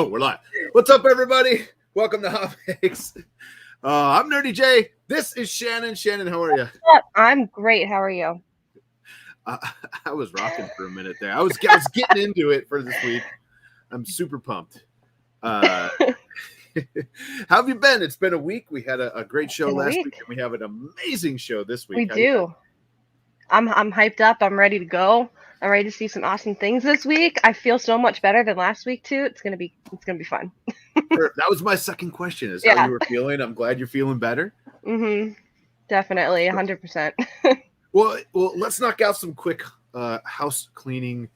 Oh, we're live. What's up, everybody? Welcome to HotMakes. I'm Nerdy J. This is Shannon. Shannon, how are you? I'm great. How are you? I was rocking for a minute there. I was getting into it for this week. I'm super pumped. How have you been? It's been a week. We had a great show last week, and we have an amazing show this week. We do. I'm hyped up. I'm ready to go. I'm ready to see some awesome things this week. I feel so much better than last week too. It's gonna be fun. That was my second question. Is how you were feeling? I'm glad you're feeling better. Definitely, 100%. Well, let's knock out some quick house cleaning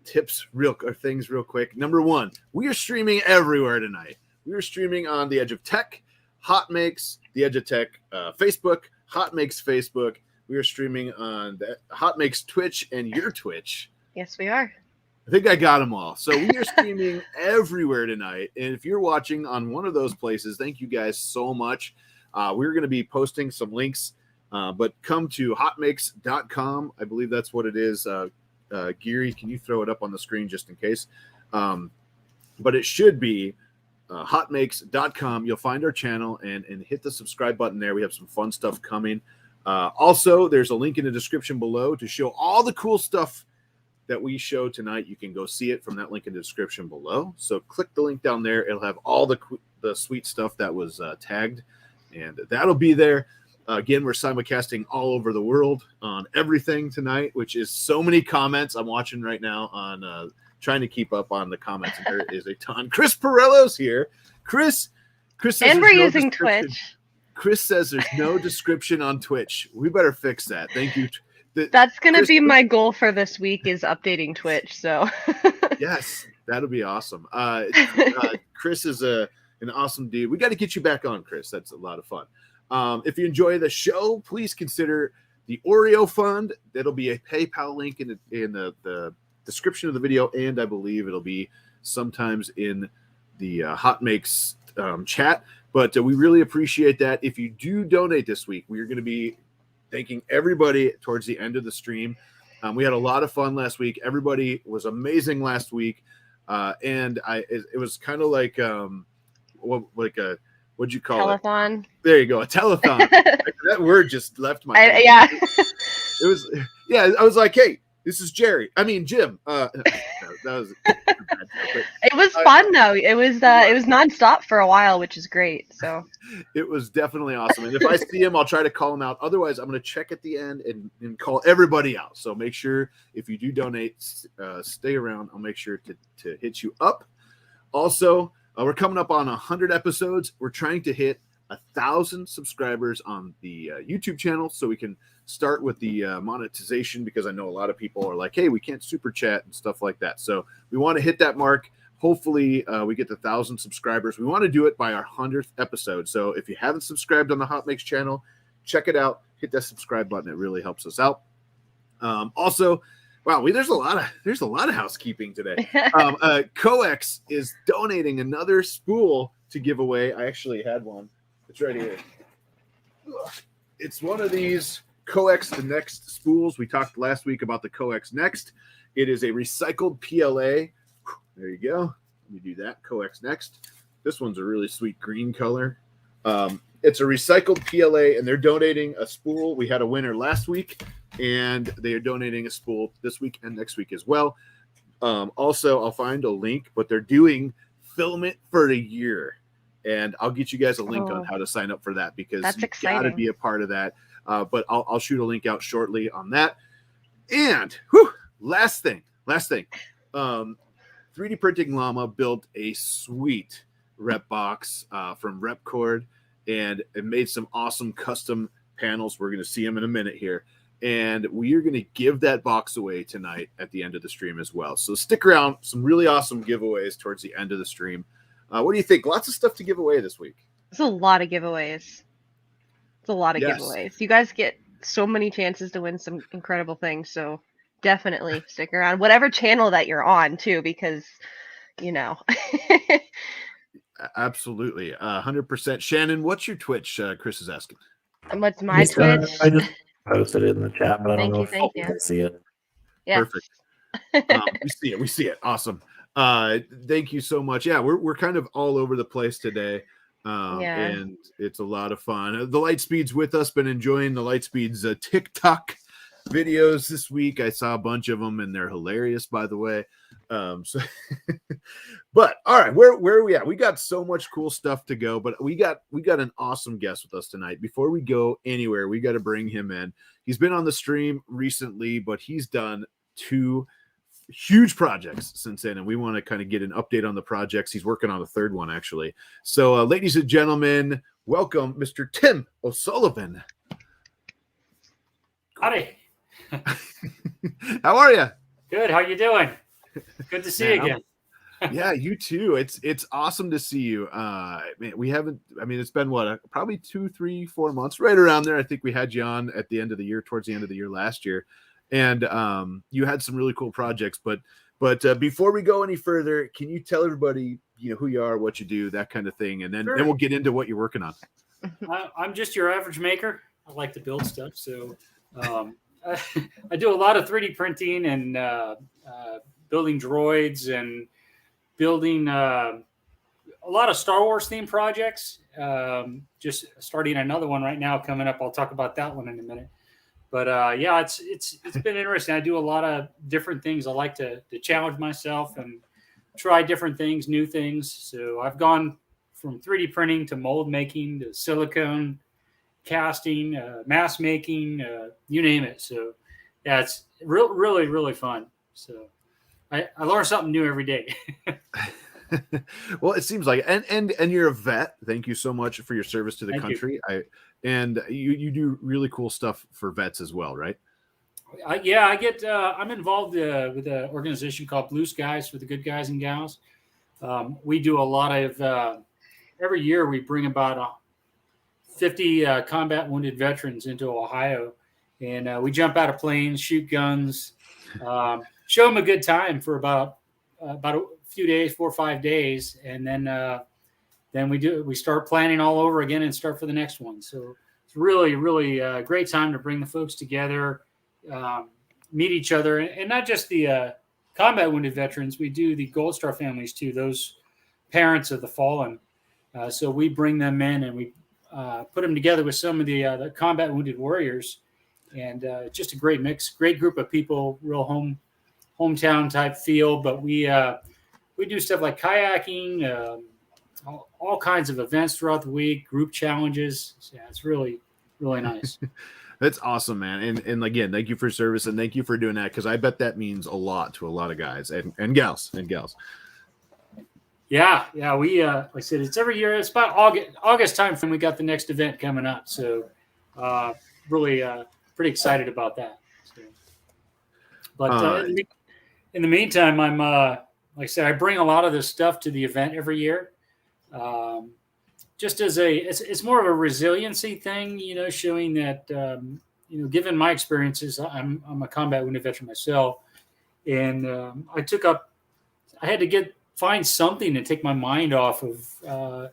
tips, real quick. Number one, we are streaming everywhere tonight. We are streaming on the Edge of Tech, HotMakes, the Edge of Tech Facebook, HotMakes Facebook. We are streaming on the HotMakes Twitch and your Twitch. Yes, we are. I think I got them all. So we are streaming everywhere tonight. And if you're watching on one of those places, thank you guys so much. We're going to be posting some links, but come to hotmakes.com. I believe that's what it is. Geary, can you throw it up on the screen just in case? But it should be hotmakes.com. You'll find our channel and hit the subscribe button there. We have some fun stuff coming. Also, there's a link in the description below to show all the cool stuff that we show tonight. You can go see it from that link in the description below. So click the link down there. It'll have all the sweet stuff that was tagged, and that'll be there. Again, we're simulcasting all over the world on everything tonight, which is so many comments. I'm watching right now on trying to keep up on the comments. And there is a ton. Chris Perello's here. Chris says and we're using Twitch. Chris says there's no description on Twitch. We better fix that. Thank you. That's going to be my goal for this week is updating Twitch. So yes, that'll be awesome. Chris is an awesome dude. We got to get you back on, Chris. That's a lot of fun. If you enjoy the show, please consider the Oreo Fund. That'll be a PayPal link in the description of the video, and I believe it'll be sometimes in the HotMakes chat. But we really appreciate that. If you do donate this week, we are going to be thanking everybody towards the end of the stream. We had a lot of fun last week. Everybody was amazing last week, and it was kind of like what'd you call it? Telethon. There you go, a telethon. That word just left my head. Yeah. It was I was like, hey, this is Jerry. I mean Jim. That was it was fun though. It was nonstop for a while, which is great. So it was definitely awesome. And if I see him, I'll try to call him out. Otherwise, I'm going to check at the end and call everybody out. So make sure if you do donate, stay around. I'll make sure to hit you up. Also, we're coming up on 100 episodes. We're trying to hit 1,000 subscribers on the YouTube channel so we can start with the monetization, because I know a lot of people are like, hey, we can't super chat and stuff like that. So we want to hit that mark. Hopefully we get to 1,000 subscribers. We want to do it by our 100th episode. So if you haven't subscribed on the HotMakes channel, check it out. Hit that subscribe button. It really helps us out. Also, wow, there's a lot of housekeeping today. COEX is donating another spool to give away. I actually had one. It's right here. It's one of these COEX Next spools. We talked last week about the COEX Next. It is a recycled PLA. There you go. Let me do that. COEX Next. This one's a really sweet green color. It's a recycled PLA, and they're donating a spool. We had a winner last week, and they are donating a spool this week and next week as well. Also, I'll find a link, but they're doing Filament for a Year. And I'll get you guys a link on how to sign up for that, because you got to be a part of that. But I'll shoot a link out shortly on that. And last thing. 3D Printing Llama built a sweet RepBox from Repcord, and it made some awesome custom panels. We're going to see them in a minute here. And we are going to give that box away tonight at the end of the stream as well. So stick around. Some really awesome giveaways towards the end of the stream. What do you think? Lots of stuff to give away this week. It's a lot of giveaways. Giveaways. You guys get so many chances to win some incredible things. So definitely stick around. Whatever channel that you're on, too, because, Absolutely. 100%. Shannon, what's your Twitch? Chris is asking. What's my Twitch? I just posted it in the chat, but I don't know if you can see it. Yeah. Perfect. We see it. Awesome. Thank you so much. Yeah, we're kind of all over the place today. Yeah. And it's a lot of fun. The Lightspeed's with us, been enjoying the Lightspeed's TikTok videos this week. I saw a bunch of them and they're hilarious, by the way. So but all right, where are we at? We got so much cool stuff to go, but we got an awesome guest with us tonight. Before we go anywhere, we got to bring him in. He's been on the stream recently, but he's done 2 huge projects since then, and we want to kind of get an update on the projects. He's working on a 3rd one, actually. So ladies and gentlemen, welcome Mr. Tim OSullivan. Howdy. How are you? Good. How you doing? Good to see you again. Yeah, you too. It's awesome to see you. Man, we haven't. I mean, it's been what, probably 2, 3, 4 months, right around there. I think we had you on at the end of the year, towards the end of the year last year, and you had some really cool projects. But before we go any further, can you tell everybody, who you are, what you do, that kind of thing, and then we'll get into what you're working on. I'm just your average maker. I like to build stuff, so I do a lot of 3D printing and building droids and building a lot of Star Wars themed projects. Just starting another one right now coming up. I'll talk about that one in a minute. But yeah, it's been interesting. I do a lot of different things. I like to challenge myself and try different things, new things. So I've gone from 3D printing to mold making to silicone casting, mask making, you name it. So yeah, it's really, really fun. So I learn something new every day. Well, it seems like, and you're a vet. Thank you so much for your service to the country. And you do really cool stuff for vets as well, right? I'm involved with an organization called Blue Skies for the Good Guys and Gals. We do a lot of every year we bring about 50 combat wounded veterans into Ohio, and we jump out of planes, shoot guns, show them a good time for about a few days, 4 or 5 days, and then we start planning all over again and start for the next one. So it's really, really a great time to bring the folks together, meet each other, and not just the combat wounded veterans. We do the Gold Star families too, those parents of the fallen. So we bring them in and we put them together with some of the combat wounded warriors, and just a great mix, great group of people, real hometown type feel. But we do stuff like kayaking, all kinds of events throughout the week, group challenges. So, yeah, it's really, really nice. That's awesome, man. And again, thank you for service and thank you for doing that, because I bet that means a lot to a lot of guys and gals. Yeah. We like I said, it's every year. It's about August time when we got the next event coming up. So really pretty excited about that. So, but in the meantime, I'm like I said, I bring a lot of this stuff to the event every year. Just as it's more of a resiliency thing, showing that, given my experiences, I'm a combat wounded veteran myself. And I had to find something to take my mind off of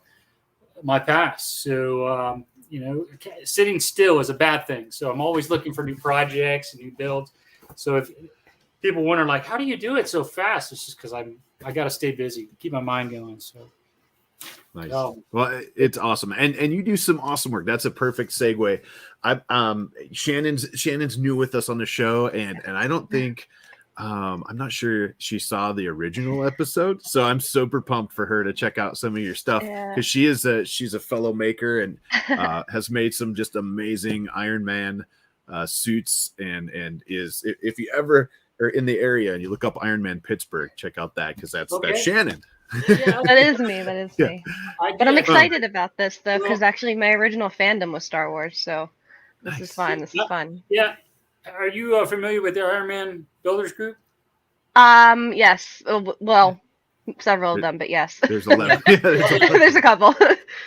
my past. So, sitting still is a bad thing. So I'm always looking for new projects and new builds. So if people wonder, like, how do you do it so fast? It's just because I got to stay busy, keep my mind going. So. Nice. Well, it's awesome, and you do some awesome work. That's a perfect segue. Shannon's new with us on the show, and I don't think I'm not sure she saw the original episode, so I'm super pumped for her to check out some of your stuff, because she's a fellow maker and has made some just amazing Iron Man suits, and is, if you ever are in the area and you look up Iron Man Pittsburgh, check out that, because that's Shannon. Yeah, that is me. Me. But I'm excited about this though, because actually my original fandom was Star Wars, so this is fun. Yeah. Are you familiar with the Iron Man Builders Group? Yes. Well, several of them, but yes. There's 11. There's a couple.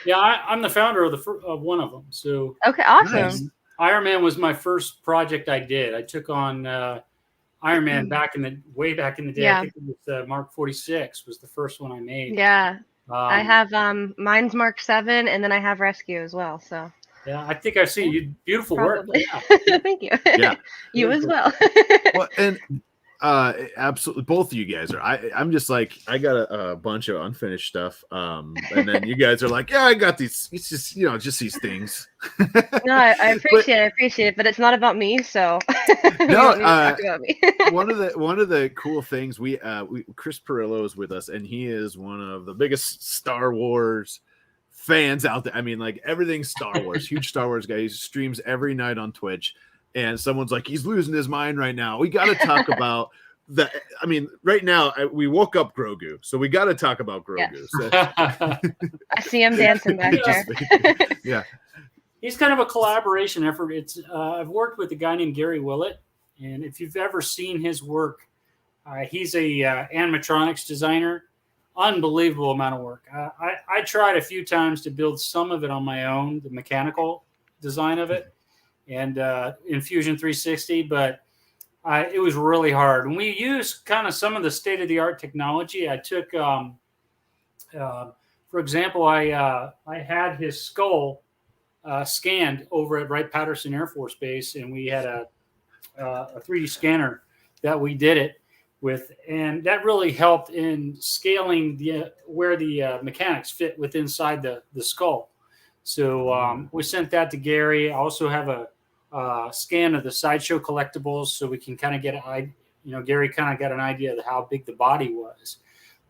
Yeah, I'm the founder of one of them. So okay, awesome. Nice. Iron Man was my first project I did. I took on Iron Man way back in the day. Yeah. I think it was Mark 46 was the first one I made. Yeah. I have mine's Mark 7, and then I have Rescue as well. So yeah, I think I've seen you. Beautiful probably. work. Yeah. Thank you. Yeah. You as well. Well, and Absolutely. Both of you guys are. I'm just like, I got a bunch of unfinished stuff. And then you guys are like, yeah, I got these. It's just, just these things. No, I appreciate it, but it's not about me. So you don't need to talk about me. one of the cool things we Chris Perillo is with us, and he is one of the biggest Star Wars fans out there. I mean, like everything Star Wars, huge Star Wars guy. He streams every night on Twitch. And someone's like, he's losing his mind right now. We got to talk about that. I mean, right now we woke up Grogu, so we got to talk about Grogu. Yes. So. I see him dancing back there. Yeah, he's kind of a collaboration effort. It's I've worked with a guy named Gary Willett, and if you've ever seen his work, he's a animatronics designer. Unbelievable amount of work. I tried a few times to build some of it on my own, the mechanical design of it. And in Fusion 360, but it was really hard. And we used kind of some of the state-of-the-art technology. I took, for example, I had his skull scanned over at Wright-Patterson Air Force Base, and we had a 3D scanner that we did it with, and that really helped in scaling where the mechanics fit with inside the skull. So we sent that to Gary. I also have a scan of the Sideshow collectibles, so we can kind of get Gary kind of got an idea of how big the body was.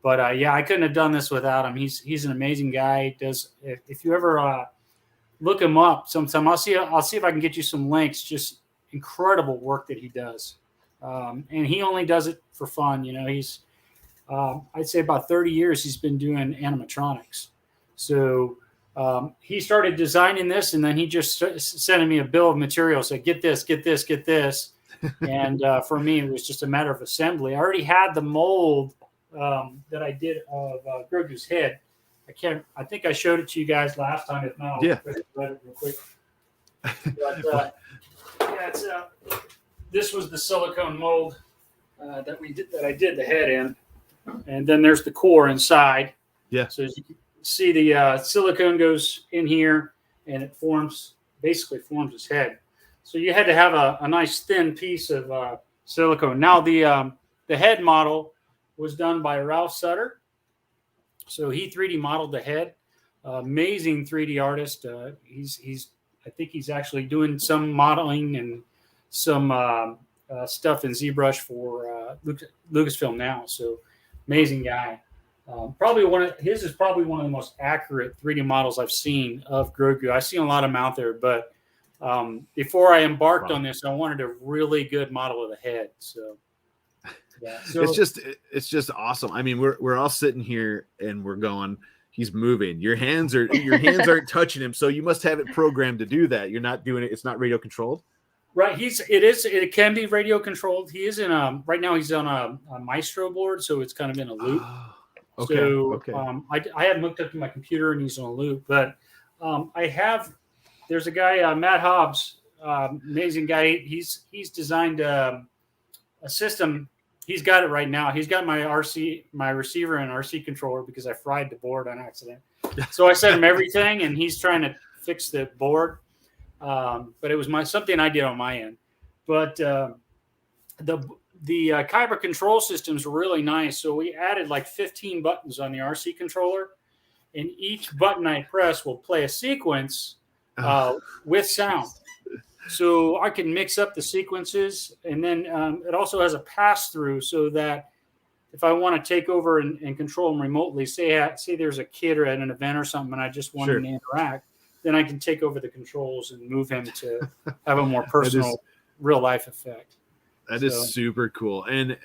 But I couldn't have done this without him. He's an amazing guy. He does, if you ever look him up sometime, I'll see if I can get you some links. Just incredible work that he does, and he only does it for fun. He's I'd say about 30 years he's been doing animatronics. So. He started designing this, and then he just sent me a bill of materials. Said, "Get this, get this, get this." And for me, it was just a matter of assembly. I already had the mold that I did of Grogu's head. I think I showed it to you guys last time. If not, I'll read it real quick. But, this was the silicone mold that I did the head in, and then there's the core inside. Yeah. So as you can see, the silicone goes in here, and it basically forms his head. So you had to have a nice thin piece of silicone. Now the head model was done by Ralph Sutter. So he 3D modeled the head. Amazing 3D artist. I think he's actually doing some modeling and some stuff in ZBrush for Lucasfilm now. So amazing guy. His is probably one of the most accurate 3D models I've seen of Grogu. I've seen a lot of them out there, but before I embarked on this, I wanted a really good model of the head. So, yeah. So it's just awesome. I mean, we're all sitting here and we're going, he's moving. Your hands aren't touching him, so you must have it programmed to do that. You're not doing it. It's not radio controlled. Right. It can be radio controlled. He is right now he's on a Maestro board, so it's kind of in a loop. Okay. So I haven't hooked up to my computer and he's on a loop, but there's a guy, Matt Hobbs, amazing guy. He's designed a system. He's got it right now. He's got my receiver and RC controller because I fried the board on accident. So I sent him everything and he's trying to fix the board. But it was something I did on my end. But the Kyber control system is really nice. So we added like 15 buttons on the RC controller, and each button I press will play a sequence with sound. So I can mix up the sequences, and then it also has a pass-through so that if I want to take over and control them remotely, say there's a kid or at an event or something, and I just want him to interact, then I can take over the controls and move him to have a more personal, real-life effect. That is super cool. And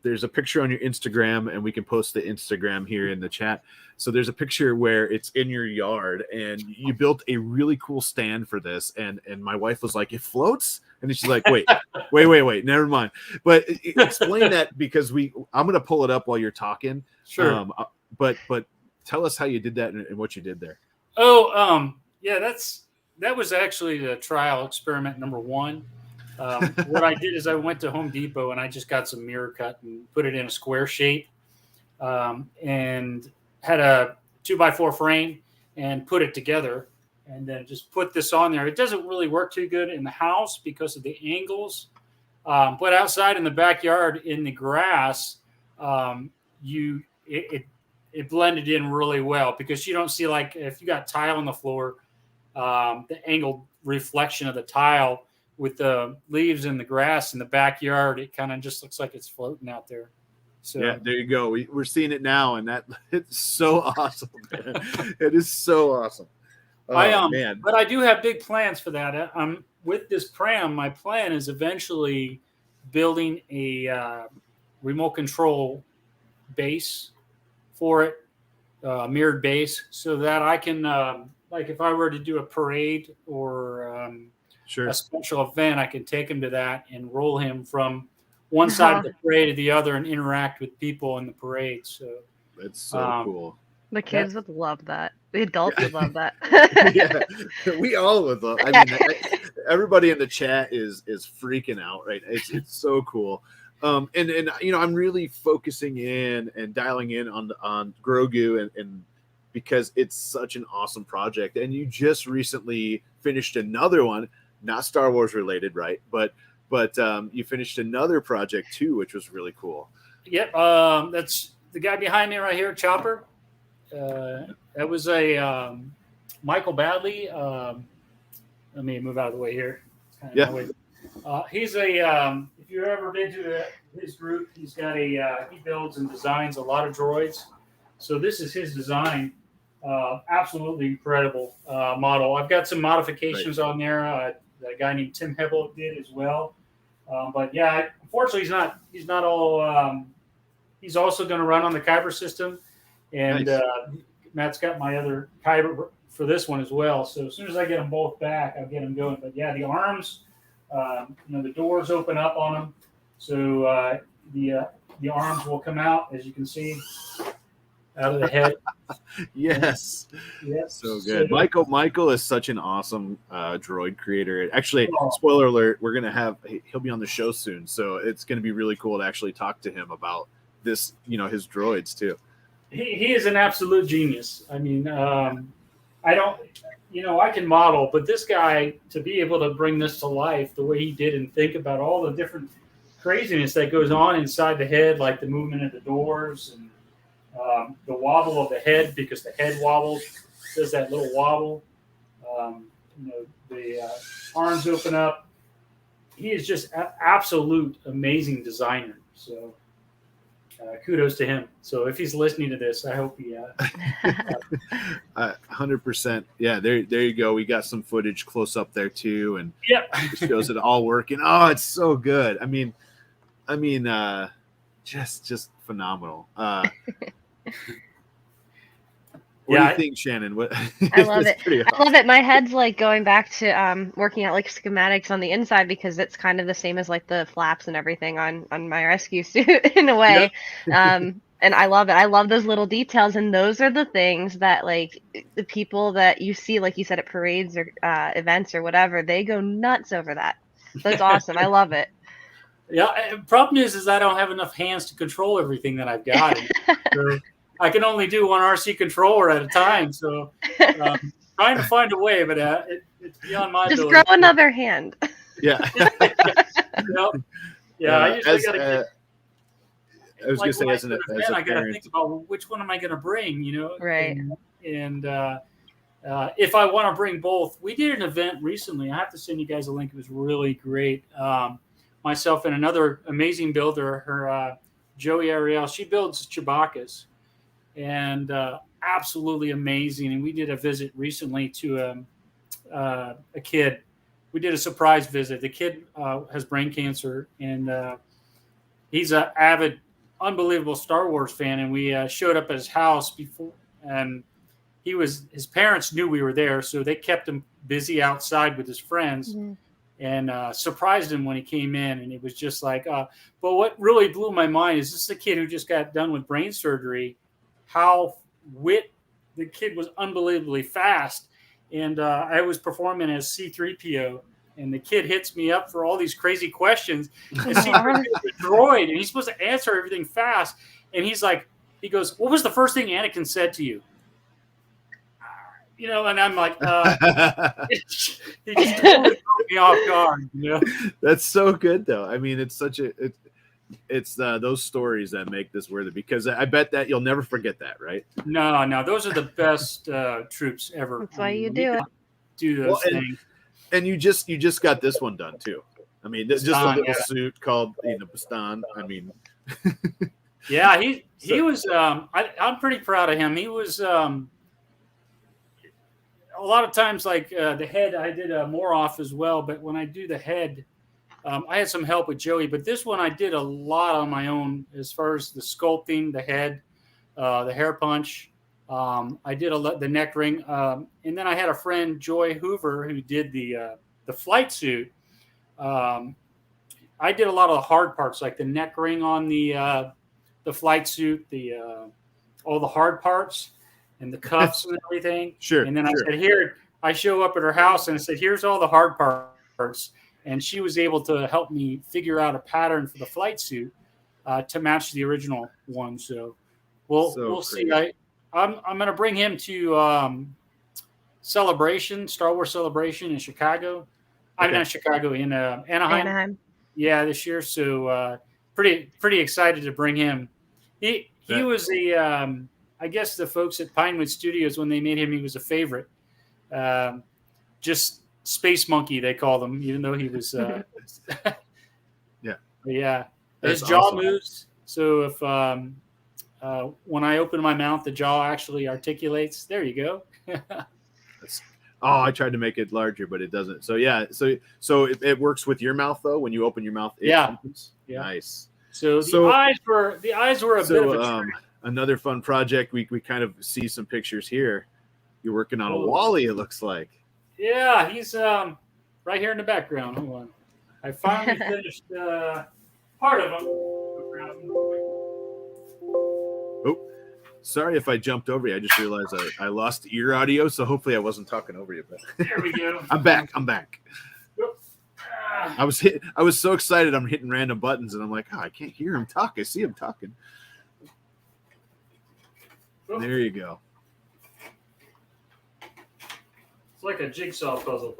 there's a picture on your Instagram, and we can post the Instagram here in the chat. So there's a picture where it's in your yard, and you built a really cool stand for this. And my wife was like, "It floats?" And then she's like, wait, never mind. But explain that, because I'm going to pull it up while you're talking. Sure. But tell us how you did that and what you did there. That was actually the trial experiment number one. What I did is I went to Home Depot and I just got some mirror cut and put it in a square shape, and had a 2x4 frame and put it together, and then just put this on there. It doesn't really work too good in the house because of the angles But outside in the backyard in the grass, it blended in really well because you don't see, like, if you got tile on the floor, the angled reflection of the tile with the leaves in the grass in the backyard, it kind of just looks like it's floating out there. So yeah, there you go. We're seeing it now, and it's so awesome. Man. It is so awesome. Oh, man. But I do have big plans for that. With this pram, my plan is eventually building a remote control base for it, mirrored base, so that I can, like, if I were to do a parade or sure, a special event, I can take him to that and roll him from one side of the parade to the other and interact with people in the parade. So that's so cool. The kids would love that. The adults would love that. Yeah, we all would love. I mean, everybody in the chat is freaking out, right? It's so cool. And you know, I'm really focusing in and dialing in on Grogu and because it's such an awesome project. And you just recently finished another one, not Star Wars related, right? But you finished another project too, which was really cool. Yep, that's the guy behind me right here, Chopper. That was a Michael Badley. Let me move out of the way here. Yeah. He's a if you've ever been to his group, he's got he builds and designs a lot of droids. So this is his design. Absolutely incredible model. I've got some modifications on there. That guy named Tim OSullivan did as well. But yeah, unfortunately, he's not all. He's also going to run on the Kyber system, and nice. Matt's got my other Kyber for this one as well. So as soon as I get them both back, I'll get them going. But yeah, the arms, the doors open up on them, so the arms will come out, as you can see, out of the head. Yes. So good. Michael is such an awesome droid creator. Actually, spoiler alert, he'll be on the show soon, so it's going to be really cool to actually talk to him about this, his droids too. He is an absolute genius. I mean, I can model, but this guy, to be able to bring this to life the way he did and think about all the different craziness that goes on inside the head, like the movement of the doors and the wobble of the head, because the head wobbles, does that little wobble. The arms open up. He is just an absolute amazing designer. So kudos to him. So if he's listening to this, I hope he 100%. Yeah, there you go. We got some footage close up there too, and it shows it all working. Oh, it's so good. I mean, just phenomenal. What do you think, Shannon? I love it. I love it. My head's like going back to working out like schematics on the inside, because it's kind of the same as like the flaps and everything on my rescue suit in a way. Yep. And I love it. I love those little details, and those are the things that, like, the people that you see, like you said, at parades or events or whatever, they go nuts over that. So it's awesome. I love it. Yeah. Problem is I don't have enough hands to control everything that I've got. So I can only do one RC controller at a time. So trying to find a way, but it's beyond my ability. Just grow another hand. Yeah. Yeah. I usually got to get. I was going to say, as a I got to think about, well, which one am I going to bring, Right. And if I want to bring both, we did an event recently. I have to send you guys a link. It was really great. Myself and another amazing builder, her Joey Ariel, she builds Chewbacca's, and absolutely amazing. And we did a visit recently to a kid. We did a surprise visit. The kid has brain cancer, and he's an avid, unbelievable Star Wars fan. And we showed up at his house before, and his parents knew we were there, so they kept him busy outside with his friends. Mm-hmm. And surprised him when he came in, and it was just like, but what really blew my mind is this is a kid who just got done with brain surgery. The kid was unbelievably fast, and I was performing as C-3PO, and the kid hits me up for all these crazy questions. And C-3PO is a droid, and he's supposed to answer everything fast, and he goes, "What was the first thing Anakin said to you?" And I'm like, he just totally me off guard. You know? That's so good, though. I mean, it's such a it's those stories that make this worth it, because I bet that you'll never forget that, right? No, those are the best troops ever. That's why you do it. Do those things. And you just got this one done too. I mean, this just a little suit called Bastan. I mean, yeah, he was. I'm pretty proud of him. He was. A lot of times, like the head, I did more off as well. But when I do the head, I had some help with Joey. But this one, I did a lot on my own as far as the sculpting, the head, the hair punch. I did the neck ring, and then I had a friend, Joy Hoover, who did the flight suit. I did a lot of the hard parts, like the neck ring on the flight suit, all the hard parts and the cuffs and everything. Sure. And then I said, here, I show up at her house and I said, here's all the hard parts. And she was able to help me figure out a pattern for the flight suit to match the original one. So we'll see. I'm going to bring him to Celebration, Star Wars Celebration in Chicago. I'm not Chicago, in Anaheim. Yeah, this year. So pretty excited to bring him. He was I guess the folks at Pinewood Studios, when they made him, he was a favorite. Just Space Monkey, they call him, even though he was. Yeah. His jaw moves. So if when I open my mouth, the jaw actually articulates. There you go. I tried to make it larger, but it doesn't. So yeah, so it works with your mouth though. When you open your mouth, it opens. Yeah, nice. So the eyes were a bit of a trick. Another fun project. We kind of see some pictures here. You're working on a Wally, it looks like. Yeah, he's right here in the background. Hold on, I finally finished part of him. Sorry if I jumped over you. I just realized I lost ear audio, so hopefully I wasn't talking over you. But there we go. I'm back. I was so excited. I'm hitting random buttons, and I'm like, I can't hear him talk. I see him talking. There you go. It's like a jigsaw puzzle.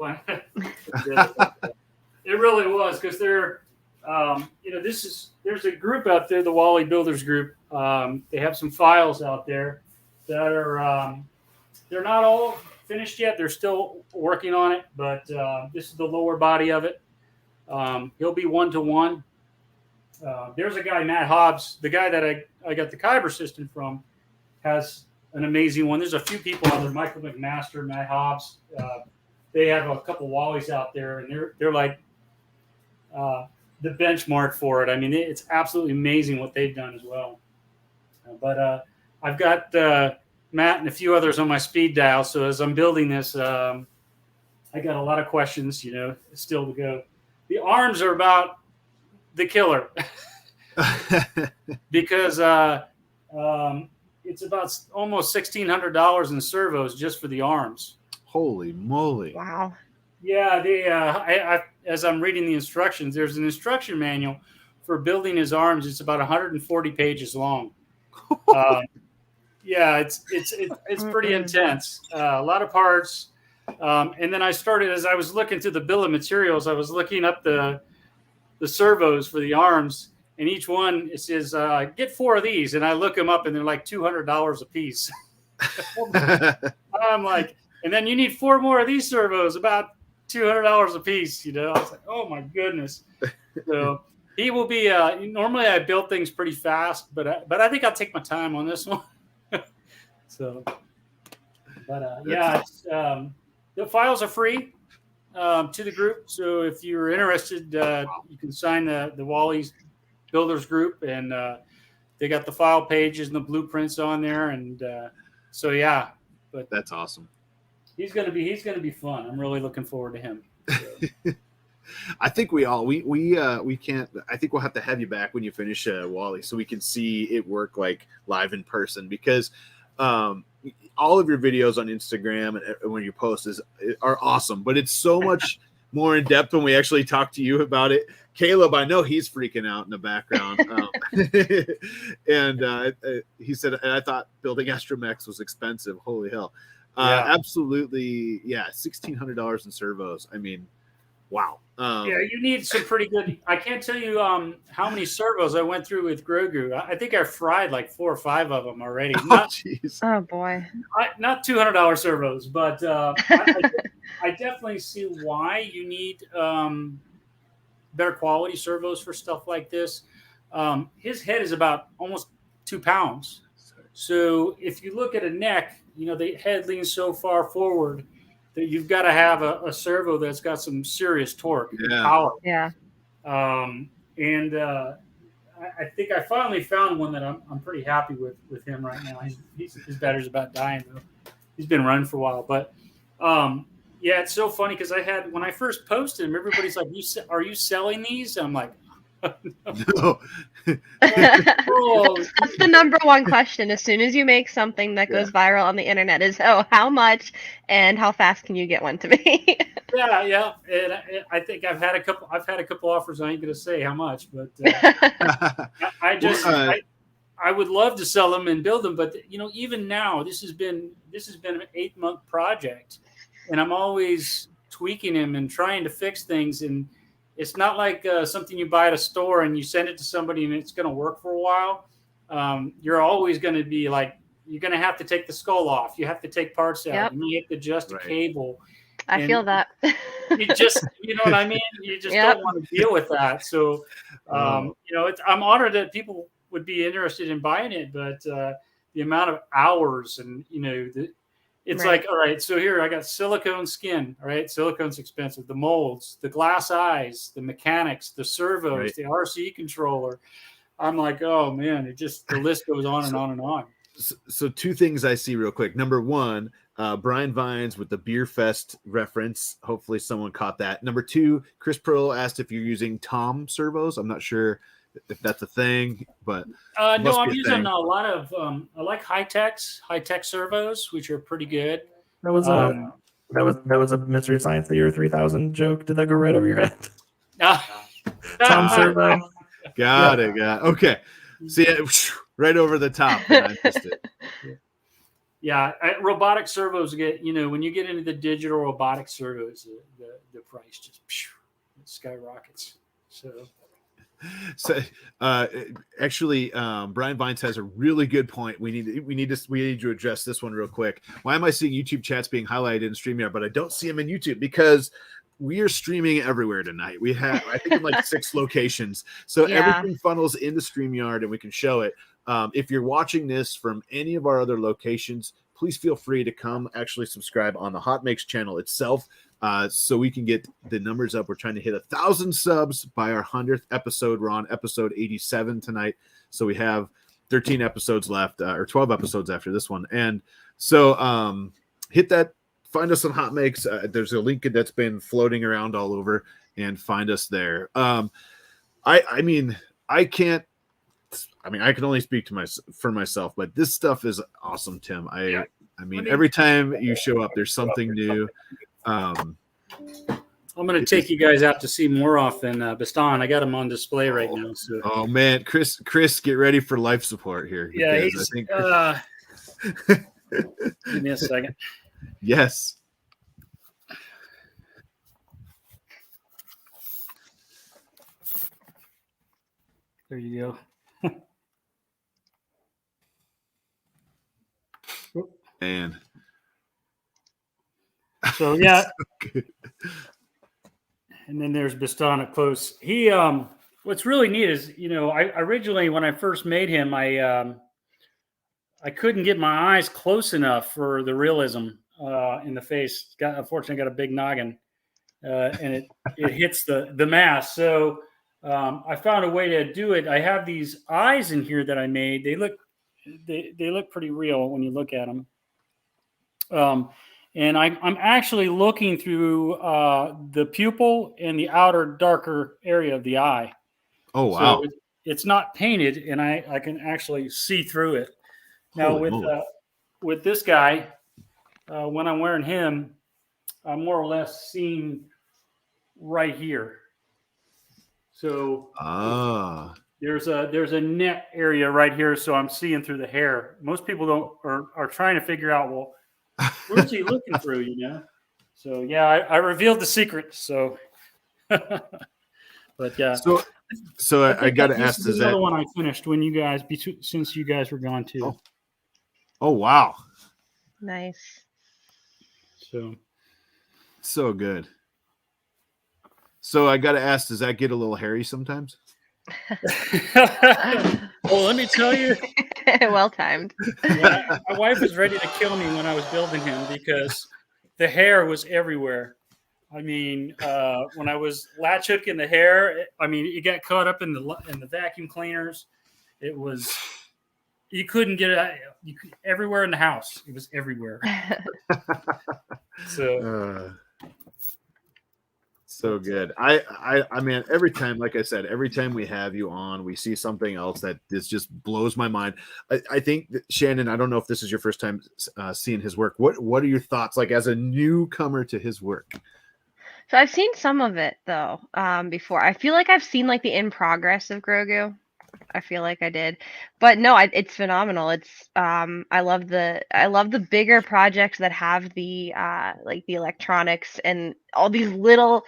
It really was, because they're, there's a group out there, the Wally Builders Group. They have some files out there that are, they're not all finished yet. They're still working on it, but this is the lower body of it. He'll be 1-to-1. There's a guy, Matt Hobbs, the guy that I got the Kyber system from, has an amazing one. There's a few people out there, Michael McMaster, Matt Hobbs. They have a couple Wallies out there, and they're like the benchmark for it. I mean, it's absolutely amazing what they've done as well. But I've got Matt and a few others on my speed dial. So as I'm building this, I got a lot of questions, still to go. The arms are about the killer because it's about almost $1,600 in servos just for the arms. Holy moly! Wow. Yeah, as I'm reading the instructions, there's an instruction manual for building his arms. It's about 140 pages long. Yeah, it's pretty intense. A lot of parts. And then I started, as I was looking through the bill of materials, I was looking up the servos for the arms, and each one, it says, get 4 of these. And I look them up, and they're like $200 a piece. I'm like, and then you need 4 more of these servos, about $200 a piece. I was like, oh my goodness. So he will be. Normally, I build things pretty fast, but I think I'll take my time on this one. So, but yeah, the files are free to the group. So if you're interested, you can sign the Wally's Builders Group, and they got the file pages and the blueprints on there. And so yeah, but that's awesome. He's gonna be fun. I'm really looking forward to him. So. I think we can't. I think we'll have to have you back when you finish Wally, so we can see it work like live in person, because all of your videos on Instagram and when you post are awesome, but it's so much more in depth when we actually talk to you about it. Caleb, I know he's freaking out in the background, and he said, and I thought building Astromex was expensive. Holy hell! Absolutely, yeah, $1,600 in servos. I mean, Wow. Yeah, you need some pretty good. I can't tell you how many servos I went through with Grogu. I think I fried like 4 or 5 of them already. Oh, jeez. Oh boy. Not $200 servos, but I definitely see why you need better quality servos for stuff like this. His head is about almost 2 pounds. So if you look at a neck, the head leans so far forward that you've got to have a servo that's got some serious torque and power. Yeah. And I think I finally found one that I'm pretty happy with him right now. His battery's about dying though. He's been running for a while, but yeah, it's so funny because when I first posted him, everybody's like, "Are you selling these?" I'm like, No. That's the number one question. As soon as you make something that goes viral on the internet, is how much and how fast can you get one to me? yeah, and I think I've had a couple offers. I ain't gonna say how much, but I would love to sell them and build them. But even now, this has been an 8-month project, and I'm always tweaking them and trying to fix things. And it's not like something you buy at a store and you send it to somebody and it's going to work for a while. You're always going to be like, you're going to have to take the skull off. You have to take parts out. Yep. You have to adjust a cable. I feel that. You know what I mean? You just don't want to deal with that. So, I'm honored that people would be interested in buying it, but the amount of hours and, it's like, all right, so here I got silicone skin. All right, silicone's expensive. The molds, the glass eyes, the mechanics, the servos, the RC controller. I'm like, oh man, the list goes on and on and on. So 2 things I see real quick. Number 1, Brian Vines with the Beer Fest reference. Hopefully someone caught that. Number 2, Chris Pearl asked if you're using Tom servos. I'm not sure if that's a thing, but no, I'm using a lot of I like high-tech servos, which are pretty good. That was a Mystery Science Theater 3000 joke. Did that go right over your head? Tom servo. Got it. Okay. See it right over the top. I missed it. Yeah, robotic servos get, when you get into the digital robotic servos, the price just skyrockets. So actually, Brian Vines has a really good point. We need to address this one real quick. Why am I seeing YouTube chats being highlighted in StreamYard, but I don't see them in YouTube? Because we are streaming everywhere tonight. We have, I think, in like 6 locations. So everything funnels into StreamYard and we can show it. If you're watching this from any of our other locations, please feel free to come actually subscribe on the HotMakes channel itself. So we can get the numbers up. We're trying to hit 1,000 subs by our 100th episode. We're on episode 87 tonight. So we have 13 episodes left, or 12 episodes after this one. And so hit that. Find us on HotMakes. There's a link that's been floating around all over, and find us there. I can only speak for myself, but this stuff is awesome, Tim. I mean, every time you show up, there's something new. I'm going to take you guys out to see more often. Bastan, I got him on display right now. So. Oh man, Chris, get ready for life support here. Yeah, give me a second. Yes. There you go. And so yeah. So and then there's Bastan up close. He what's really neat is, I originally, when I first made him, I couldn't get my eyes close enough for the realism in the face. Unfortunately got a big noggin, and it hits the mask. So I found a way to do it. I have these eyes in here that I made. They look pretty real when you look at them. And I'm actually looking through the pupil and the outer darker area of the eye. Oh wow! So it's not painted, and I can actually see through it. Now with this guy, when I'm wearing him, I'm more or less seeing right here. So there's a net area right here, so I'm seeing through the hair. Most people are trying to figure out, well, where's he looking through? So yeah, I revealed the secret. So But yeah. So I got to ask, is the other one I finished when you guys, since you guys were gone too. Oh wow. Nice. So good. So I got to ask, does that get a little hairy sometimes? Well, let me tell you. Well timed. My wife was ready to kill me when I was building him because the hair was everywhere. I mean, when I was latch hooking the hair, it got caught up in the vacuum cleaners. It was, you couldn't get it everywhere in the house. It was everywhere. So good. I mean, every time, like I said, every time we have you on, we see something else that just blows my mind. I think that, Shannon, I don't know if this is your first time seeing his work. What are your thoughts, like as a newcomer to his work? So I've seen some of it though, before. I feel like I've seen like the in progress of Grogu. I feel like I did, but no, it's phenomenal. It's I love the bigger projects that have the like the electronics and all these little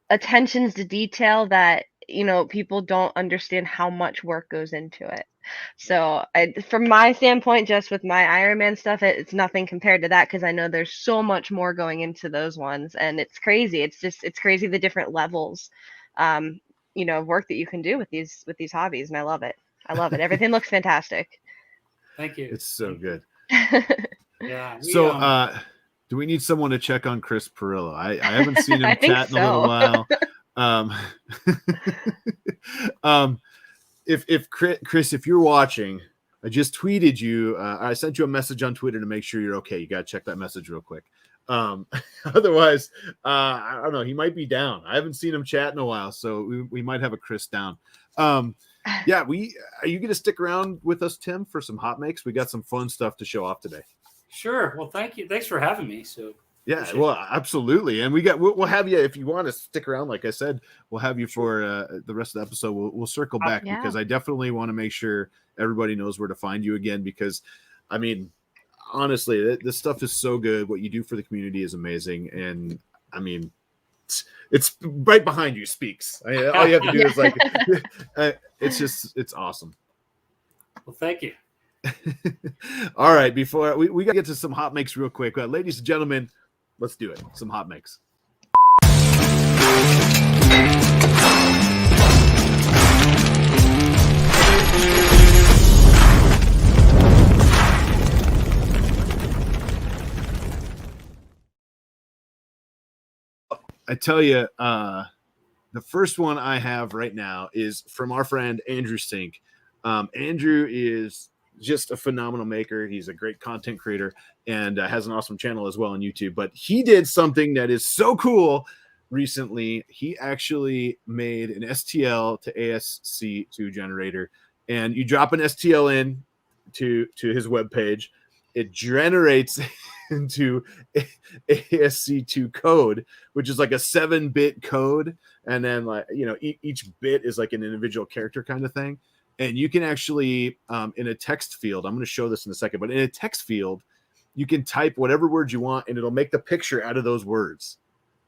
attentions to detail that people don't understand how much work goes into it. So from my standpoint, just with my Iron Man stuff, it's nothing compared to that because I know there's so much more going into those ones, and it's crazy. It's crazy the different levels, of work that you can do with these hobbies, and I love it. Everything looks fantastic. Thank you. It's so good. Yeah. Do we need someone to check on Chris Perillo? I haven't seen him chat in a little while. If Chris, if you're watching, I just tweeted you. I sent you a message on Twitter to make sure you're okay. You got to check that message real quick. Otherwise, I don't know. He might be down. I haven't seen him chat in a while, so we might have a Chris down. Yeah, are you going to stick around with us, Tim, for some HotMakes? We got some fun stuff to show off today. Sure. Well, thank you. Thanks for having me. So yeah, well, absolutely. And we'll have you, if you want to stick around, like I said, we'll have you for the rest of the episode. We'll circle back because I definitely want to make sure everybody knows where to find you again, because I mean, honestly, this stuff is so good. What you do for the community is amazing. And I mean, it's right behind you speaks. All you have to do is like, it's awesome. Well, thank you. All right, before we got to get to some HotMakes real quick, ladies and gentlemen, let's do it. Some HotMakes. I tell you, the first one I have right now is from our friend Andrew Sink. Andrew is just a phenomenal maker. He's a great content creator and has an awesome channel as well on YouTube. But he did something that is so cool recently. He actually made an STL to ASC2 generator, and you drop an STL in to his webpage. It generates into ASC2 code, which is like a 7-bit code, and then each bit is like an individual character kind of thing. And you can actually, in a text field, I'm going to show this in a second, but in a text field, you can type whatever words you want, and it'll make the picture out of those words.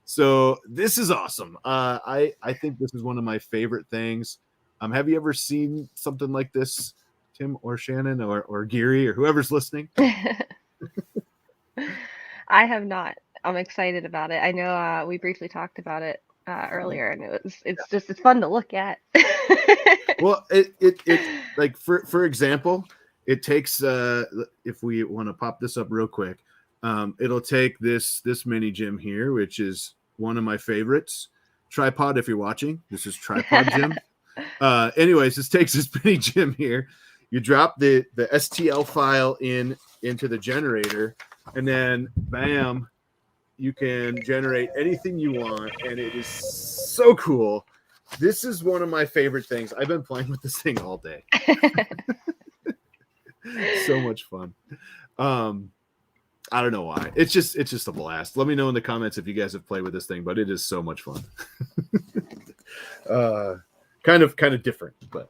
So this is awesome. I think this is one of my favorite things. Have you ever seen something like this, Tim or Shannon or Geary or whoever's listening? I have not. I'm excited about it. I know we briefly talked about it earlier, and it's fun to look at. Well, it like for example, it takes if we want to pop this up real quick, it'll take this mini Jim here, which is one of my favorites. Tripod, if you're watching, this is Tripod Jim. Anyways, this takes this mini Jim here. You drop the STL file into the generator, and then bam, you can generate anything you want, and it is so cool. This is one of my favorite things. I've been playing with this thing all day. So much fun. I don't know why. It's just a blast. Let me know in the comments if you guys have played with this thing, but it is so much fun. Kind of different, but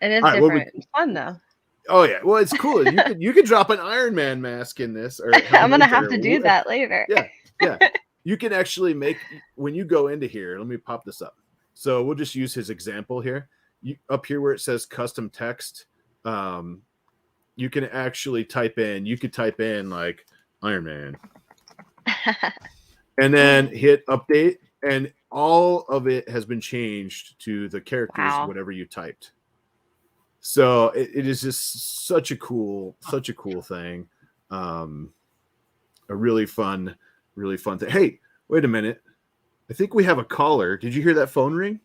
it is different. It's fun though. Oh yeah, well it's cool. You could drop an Iron Man mask in this. Or I'm gonna have to do that later. Yeah. you can actually make, when you go into here, let me pop this up. So we'll just use his example here. Up here where it says custom text, you can actually type in like Iron Man. And then hit update, and all of it has been changed to the characters, whatever you typed. So it is just such a cool thing. A really fun thing. Hey, wait a minute. I think we have a caller. Did you hear that phone ring?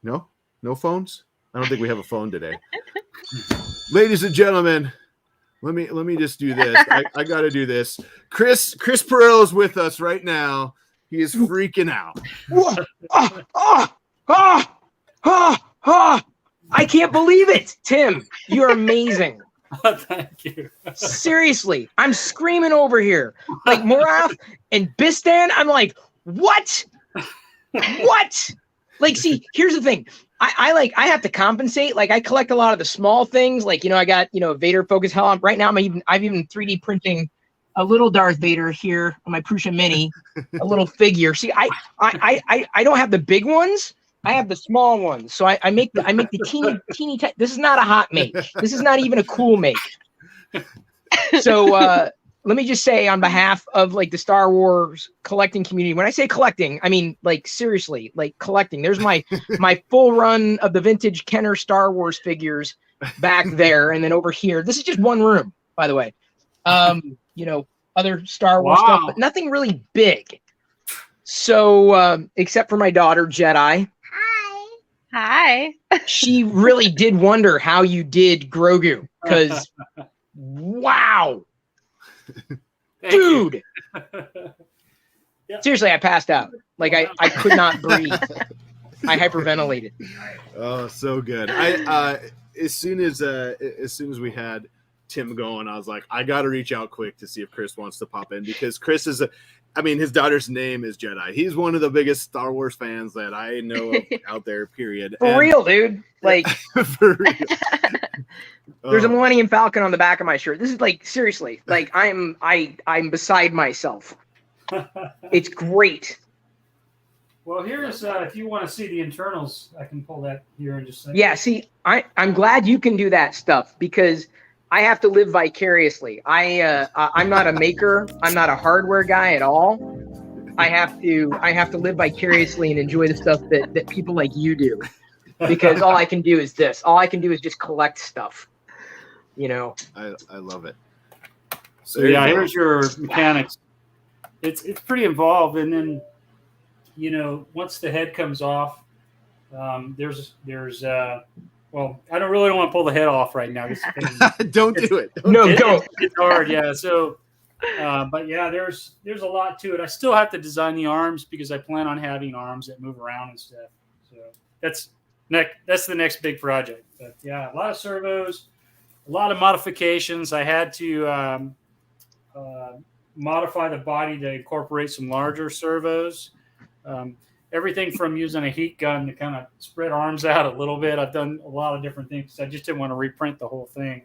No phones? I don't think we have a phone today. Ladies and gentlemen, let me just do this. I got to do this. Chris Perillo's with us right now. He is freaking out. I can't believe it, Tim. You're amazing. Thank you. Seriously, I'm screaming over here. Like Moraf and Bistan, I'm like, what? What? Like, see, here's the thing. I have to compensate. Like, I collect a lot of the small things. Like, I got, Vader Focus Hell. Right now, I've even 3D printing a little Darth Vader here on my Prusa Mini, a little figure. See, I don't have the big ones. I have the small ones. So I make the teeny. This is not a hot make. This is not even a cool make. So let me just say, on behalf of like the Star Wars collecting community, when I say collecting, I mean like seriously, like collecting. There's my full run of the vintage Kenner Star Wars figures back there, and then over here. This is just one room, by the way. Other Star Wars stuff, but nothing really big. So except for my daughter Jedi. Hi. She really did wonder how you did Grogu, because wow. Dude. Seriously, I passed out. Like I could not breathe. I hyperventilated. Oh, so good. As soon as we had Tim going, I was like, I got to reach out quick to see if Chris wants to pop in, because Chris is his daughter's name is Jedi. He's one of the biggest Star Wars fans that I know of out there, period. For real, dude. Like, for real. There's a Millennium Falcon on the back of my shirt. This is like, seriously, like I'm beside myself. It's great. Well, here's if you want to see the internals, I can pull that here in just a second. Yeah, see, I'm glad you can do that stuff, because I have to live vicariously. I'm not a maker. I'm not a hardware guy at all. I have to live vicariously and enjoy the stuff that people like you do, because all I can do is this. All I can do is just collect stuff. I love it. So yeah, here's your mechanics. It's pretty involved, and then once the head comes off, there's well, I don't want to pull the head off right now. Don't do it. Don't. It's hard, yeah. So, but yeah, there's a lot to it. I still have to design the arms, because I plan on having arms that move around and stuff. So that's the next big project. But yeah, a lot of servos, a lot of modifications. I had to modify the body to incorporate some larger servos. Everything from using a heat gun to kind of spread arms out a little bit. I've done a lot of different things. I just didn't want to reprint the whole thing.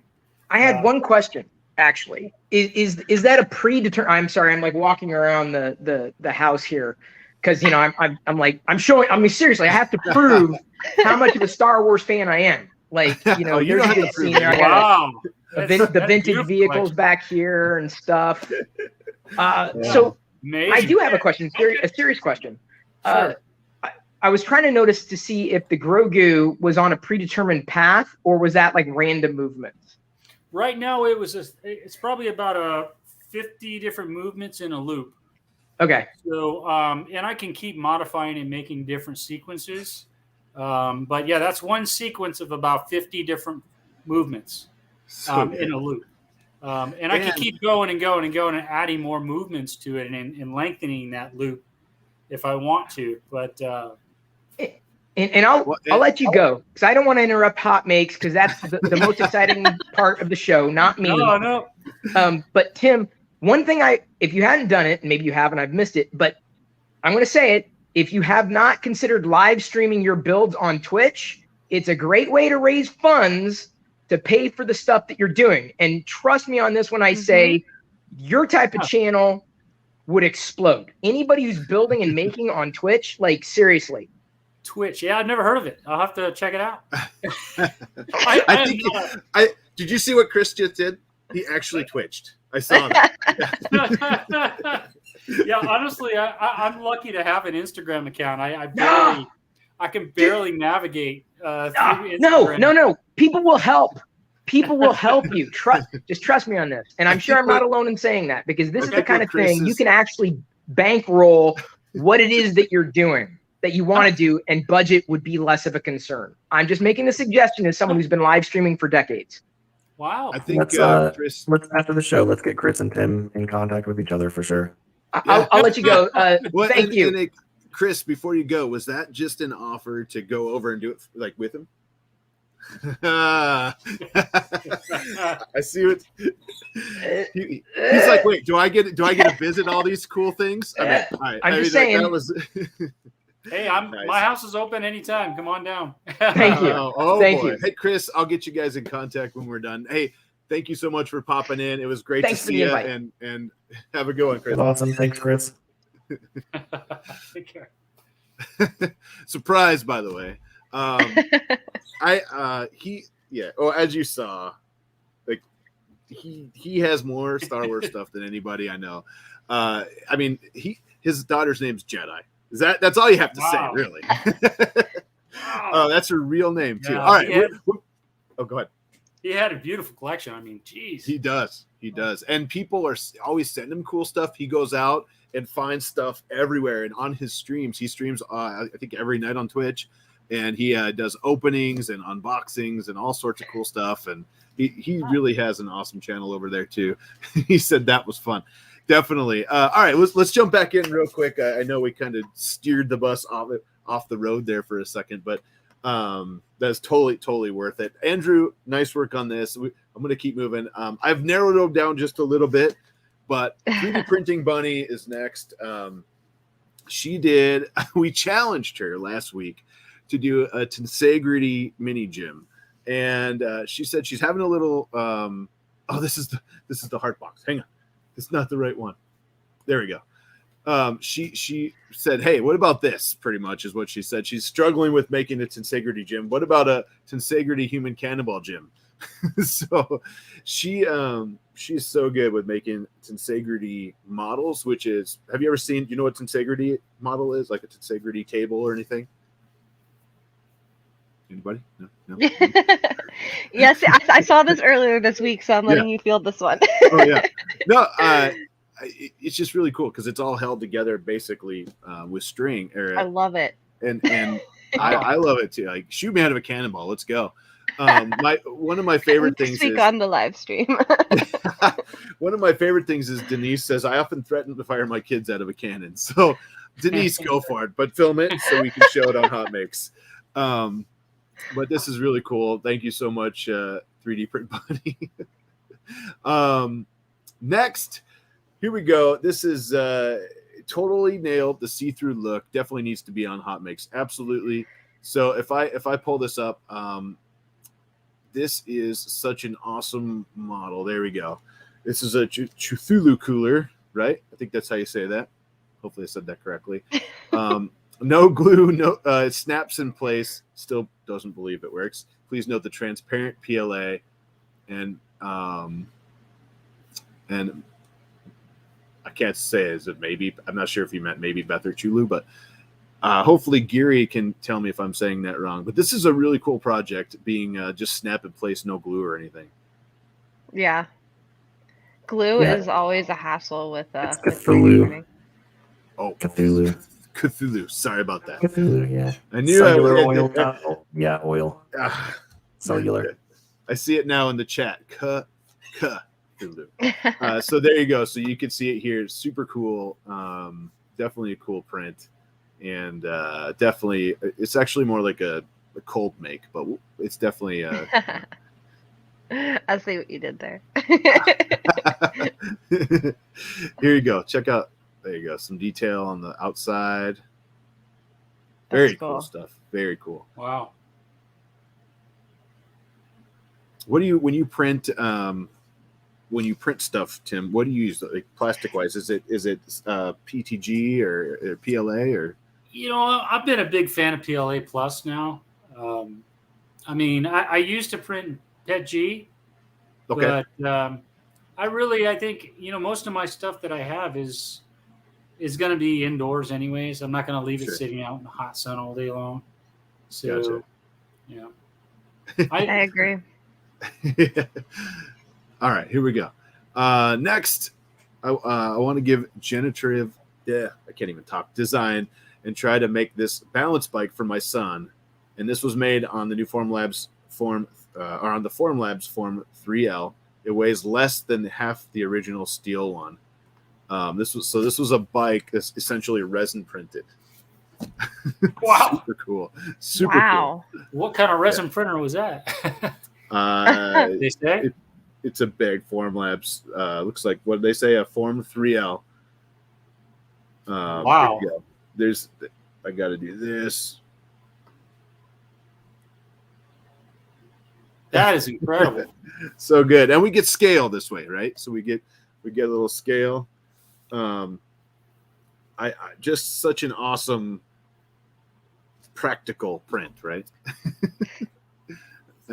I had one question, actually. Is that a predetermined? I'm sorry, I'm like walking around the house here, because I'm showing. I mean, seriously, I have to prove how much of a Star Wars fan I am. Like, there's a good scene there. I got the vintage vehicles back here and stuff. So amazing. I do have a question, a serious question. Sure. I was trying to notice to see if the Grogu was on a predetermined path, or was that like random movements? Right now, it's probably about 50 different movements in a loop. Okay. So, and I can keep modifying and making different sequences. But yeah, that's one sequence of about 50 different movements in a loop. And I can keep going and going and going and adding more movements to it and lengthening that loop if I want to. But and I'll let you go, because I don't want to interrupt HotMakes, because that's the most exciting part of the show, not me. No. But Tim, one thing if you hadn't done it, and maybe you haven't, I've missed it, but I'm going to say it. If you have not considered live streaming your builds on Twitch, it's a great way to raise funds to pay for the stuff that you're doing. And trust me on this when I say your type of channel would explode. Anybody who's building and making on Twitch, like seriously. Twitch. Yeah, I've never heard of it. I'll have to check it out. Did you see what Chris just did? He actually twitched. I saw that. Yeah, honestly, I'm lucky to have an Instagram account. I can barely navigate through Instagram. No. People will help. People will help you. Just trust me on this. And I'm sure I'm not alone in saying that, because this is the kind of thing you can actually bankroll what it is that you're doing, that you want to do, and budget would be less of a concern. I'm just making the suggestion as someone who's been live streaming for decades. Wow. I think Chris, after the show, let's get Chris and Tim in contact with each other for sure. I'll let you go. Thank you. Chris, before you go, was that just an offer to go over and do it like with him? I see what he's like. Wait, do I get to visit all these cool things? I'm just saying. That was Hey, nice. My house is open anytime. Come on down. Thank you. Thank you. Hey, Chris, I'll get you guys in contact when we're done. Hey, thank you so much for popping in. It was great Thanks to for see the you, invite. and have a good one, Chris. Awesome. Thanks, Chris. Take care. Surprise, by the way. As you saw, like he has more Star Wars stuff than anybody I know. His daughter's name's Jedi. That's all you have to say, really. Wow. That's her real name too. Yeah, All right. Go ahead. He had a beautiful collection. I mean, geez. He does. And people are always sending him cool stuff. He goes out and finds stuff everywhere. And on his streams, he streams, I think, every night on Twitch. And he does openings and unboxings and all sorts of cool stuff. And he really has an awesome channel over there too. He said that was fun. Definitely. All right, let's jump back in real quick. I know we kind of steered the bus off the road there for a second, but that's totally worth it. Andrew, nice work on this. I'm going to keep moving. I've narrowed it down just a little bit, but 3D Printing Bunny is next. We challenged her last week to do a Tensegrity mini gym, and she said she's having a little. This is the heart box. Hang on. It's not the right one. There we go. She said, hey, what about this? Pretty much is what she said. She's struggling with making a Tensegrity gym. What about a Tensegrity human cannonball gym? So she's so good with making Tensegrity models, which is, have you ever seen, do you know what Tensegrity model is? Like a Tensegrity table or anything? Anybody? No? Yes, I saw this earlier this week, so I'm letting you field this one. Oh yeah. No, it's just really cool because it's all held together basically with string. I love it. And I love it too. Like, shoot me out of a cannonball. Let's go. One of my favorite things is on the live stream. One of my favorite things is Denise says, I often threaten to fire my kids out of a cannon. So Denise, go for it, but film it so we can show it on HotMakes. But this is really cool. Thank you so much, 3D Print Bunny. Next, here we go. This is totally nailed. The see-through look definitely needs to be on HotMakes. Absolutely. So if I pull this up, this is such an awesome model. There we go. This is a Cthulhu cooler, right? I think that's how you say that. Hopefully I said that correctly. No glue, it snaps in place. Still doesn't believe it works. Please note the transparent PLA and I can't say, is it maybe? I'm not sure if you meant maybe Beth or Chulu, but hopefully Geary can tell me if I'm saying that wrong. But this is a really cool project, being just snap in place, no glue or anything. Yeah. Glue is always a hassle with it's Cthulhu. Oh, Cthulhu. Sorry about that. Cthulhu, yeah. I knew cellular oil. Yeah, oil. Cellular. I see it now in the chat. Cthulhu. So there you go. So you can see it here. It's super cool. Definitely a cool print, and definitely it's actually more like a cold make, but it's definitely. I see what you did there. Here you go. Check out. There you go. Some detail on the outside. Very cool stuff. Very cool. Wow. What do you, when you print when you print stuff, Tim, what do you use, like plastic wise? Is it PTG or PLA or? I've been a big fan of PLA Plus now. I mean, I used to print PETG, Okay. but I think most of my stuff that I have is going to be indoors anyways. I'm not going to leave it sitting out in the hot sun all day long. So, gotcha. I agree. All right, here we go. Next, I want to give generative, I can't even talk, design and try to make this balance bike for my son. And this was made on the new Formlabs Form 3L. It weighs less than half the original steel one. This was a bike that's essentially resin printed. Wow. Super cool. Super cool. What kind of resin printer was that? They say? It's a big Formlabs. Looks like, what did they say? A Form 3L. Wow. I got to do this. That is incredible. So good. And we get scale this way, right? So we get a little scale. I just such an awesome practical print, right?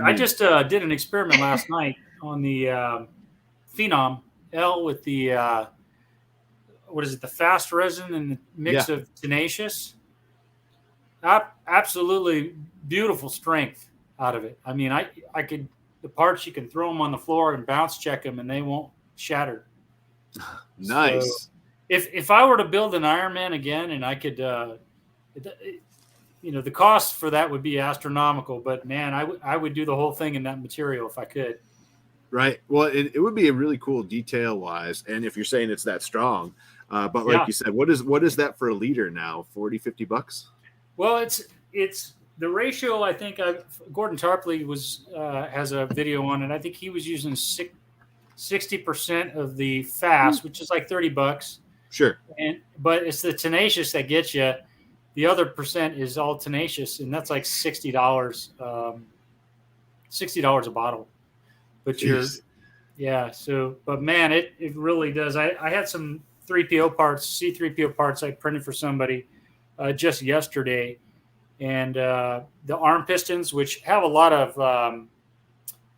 I just did an experiment last night on the Phenom L with the the fast resin and the mix of tenacious. Absolutely beautiful strength out of it. I mean, I could, the parts, you can throw them on the floor and bounce check them and they won't shatter. Nice. So if I were to build an Ironman again and I could, the cost for that would be astronomical, but man, I would do the whole thing in that material if I could. Right. Well, it would be a really cool detail wise. And if you're saying it's that strong, but like you said, what is that for a liter now? $40-$50? Well, it's the ratio. I think Gordon Tarpley has a video on it. I think he was using 60% of the fast, which is like $30. Sure. But it's the tenacious that gets you. The other percent is all tenacious, and that's like $60. $60 a bottle. But but man, it really does. I had some 3PO parts, C3PO parts I printed for somebody just yesterday, and the arm pistons, which have a lot of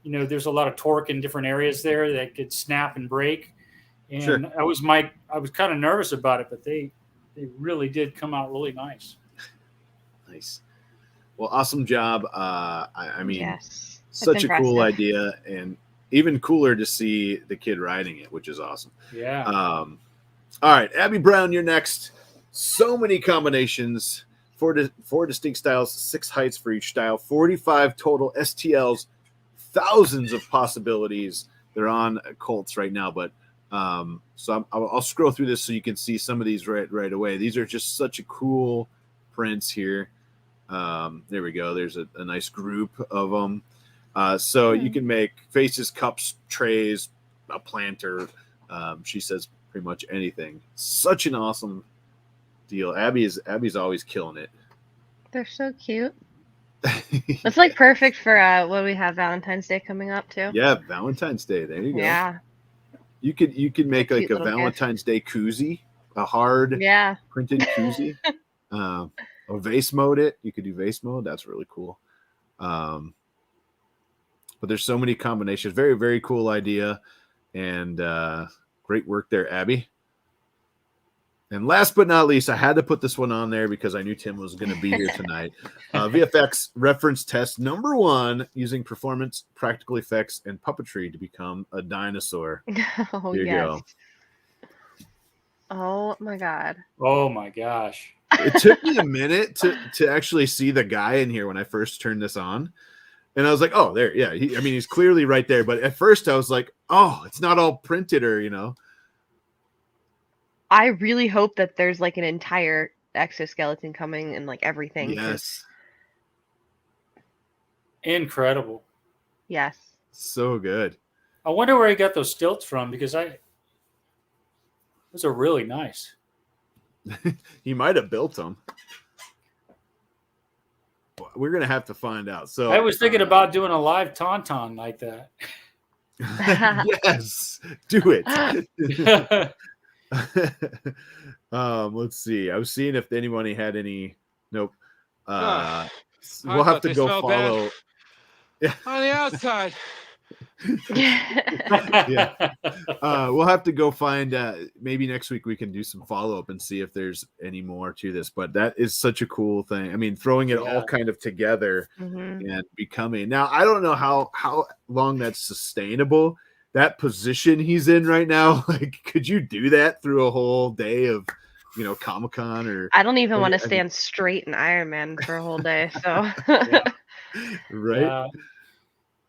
there's a lot of torque in different areas there that could snap and break. And sure. I was kind of nervous about it, but they really did come out really nice. Nice. Well, awesome job. I mean, yes, such a cool idea, and even cooler to see the kid riding it, which is awesome. Yeah. All right, Abby Brown, you're next. So many combinations, four distinct styles, 6 heights for each style, 45 total STLs, thousands of possibilities. They're on Colts right now, but so I'll scroll through this so you can see some of these right away. These are just such a cool prints here. There we go. There's a nice group of them. So you can make faces, cups, trays, a planter. She says pretty much anything. Such an awesome deal. Abby's always killing it. They're so cute. It's like perfect for when we have Valentine's Day coming up too. Yeah, Valentine's Day. There you go. Yeah. You could make like a Valentine's Day koozie, a hard printed koozie. Or vase mode it. You could do vase mode. That's really cool. But there's so many combinations. Very, very cool idea. And great work there, Abby. And last but not least, I had to put this one on there because I knew Tim was going to be here tonight. VFX reference test number 1, using performance, practical effects, and puppetry to become a dinosaur. Oh, Here you go. Oh my God. Oh my gosh. It took me a minute to actually see the guy in here when I first turned this on. And I was like, oh, there. Yeah. He's clearly right there. But at first I was like, oh, it's not all printed or. I really hope that there's like an entire exoskeleton coming and like everything. Yes. Incredible. Yes. So good. I wonder where he got those stilts from, because those are really nice. He might have built them. We're gonna have to find out. So I was thinking about doing a live tauntaun like that. Yes, do it. Let's see. I was seeing if anybody had any. Nope. I We'll have thought to they go smelled follow. on the outside. Yeah. We'll have to go find. Maybe next week we can do some follow up and see if there's any more to this. But that is such a cool thing. I mean, throwing it all kind of together and becoming. Now I don't know how long that's sustainable. That position he's in right now, like, could you do that through a whole day of, Comic-Con or? I don't even want to stand straight in Iron Man for a whole day. So. Right.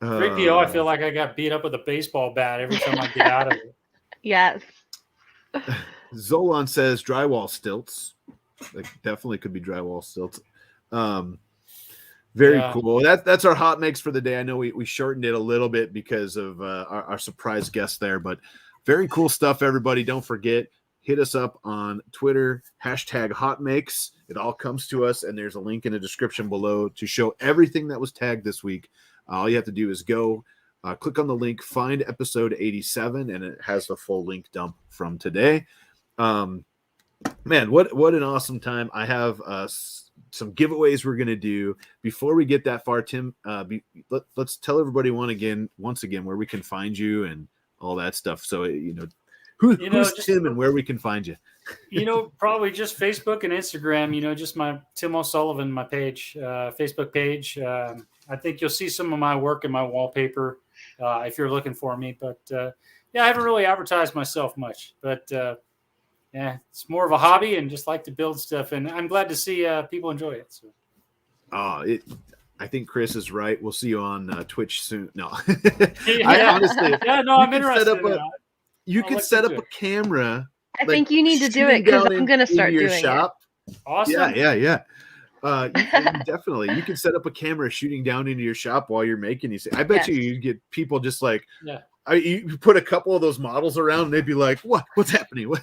3PO, I feel like I got beat up with a baseball bat every time I get out of it. Yes. Zolan says drywall stilts. Like, definitely could be drywall stilts. Very cool. That's our hot makes for the day. I know we shortened it a little bit because of our surprise guest there, but very cool stuff, everybody. Don't forget, hit us up on Twitter, #HotMakes. It all comes to us, and there's a link in the description below to show everything that was tagged this week. All you have to do is go click on the link, find episode 87, and it has the full link dump from today. Man, what an awesome time. I have some giveaways we're going to do. Before we get that far, Tim, let's tell everybody once again where we can find you and all that stuff. So, who's Tim and where we can find you? Probably just Facebook and Instagram, just my Tim OSullivan, my page, Facebook page. I think you'll see some of my work in my wallpaper if you're looking for me. But, I haven't really advertised myself much. But, it's more of a hobby and just like to build stuff. And I'm glad to see people enjoy it. So. I think Chris is right. We'll see you on Twitch soon. No. Honestly, I'm interested. You can set up a camera. I think you need to do it because I'm going to start doing shop. It. Awesome. Yeah. Definitely. You can set up a camera shooting down into your shop while you'd making these. I bet you get people just like, you put a couple of those models around and they'd be like, what's happening? You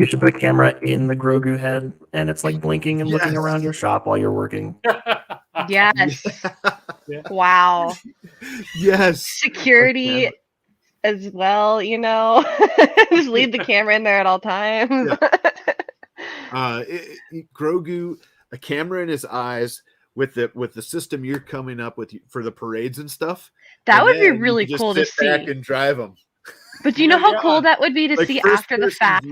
should put a camera in the Grogu head and it's like blinking and looking around your shop while you're working. Yes. Yeah. Wow. Yes. Security as well, just leave the camera in there at all times. Grogu, a camera in his eyes with the system you're coming up with for the parades and stuff. That would be really cool to see. Back and drive them. But do you know how cool that would be to see after the fact?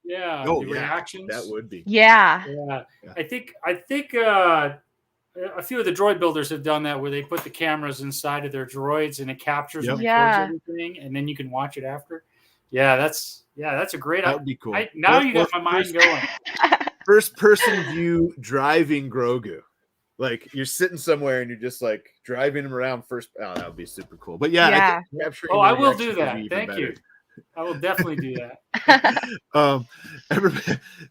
Yeah. Oh, the reactions. That would be. Yeah. I think a few of the droid builders have done that where they put the cameras inside of their droids and it captures and records everything, and then you can watch it after. Yeah, that's a great idea. That would be cool. Now you got my mind going. First person view driving Grogu. Like you're sitting somewhere and you're just like driving him around first. Oh, that would be super cool. But I will do that. Thank you. I will definitely do that.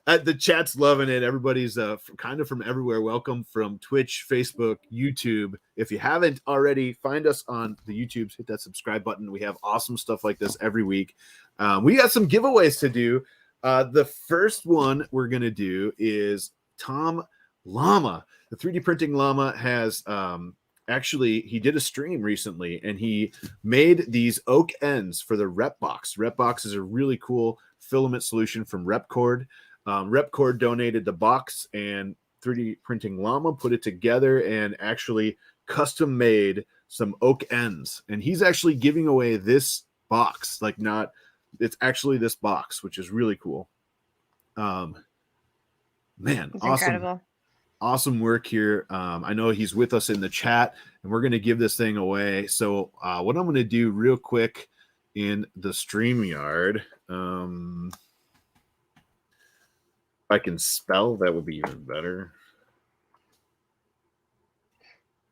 The chat's loving it. Everybody's kind of from everywhere. Welcome from Twitch, Facebook, YouTube. If you haven't already, find us on the YouTubes. Hit that subscribe button. We have awesome stuff like this every week. We got some giveaways to do. The first one we're gonna do is Tom Llama. The 3D printing llama has actually, he did a stream recently and he made these oak ends for the RepBox. RepBox is a really cool filament solution from Repcord. Repcord donated the box and 3D printing llama put it together and actually custom made some oak ends. And he's actually giving away this box, it's actually this box, which is really cool. Man, it's awesome. Incredible. Awesome work here. I know he's with us in the chat, and we're going to give this thing away. So what I'm going to do real quick in the StreamYard, if I can spell, that would be even better.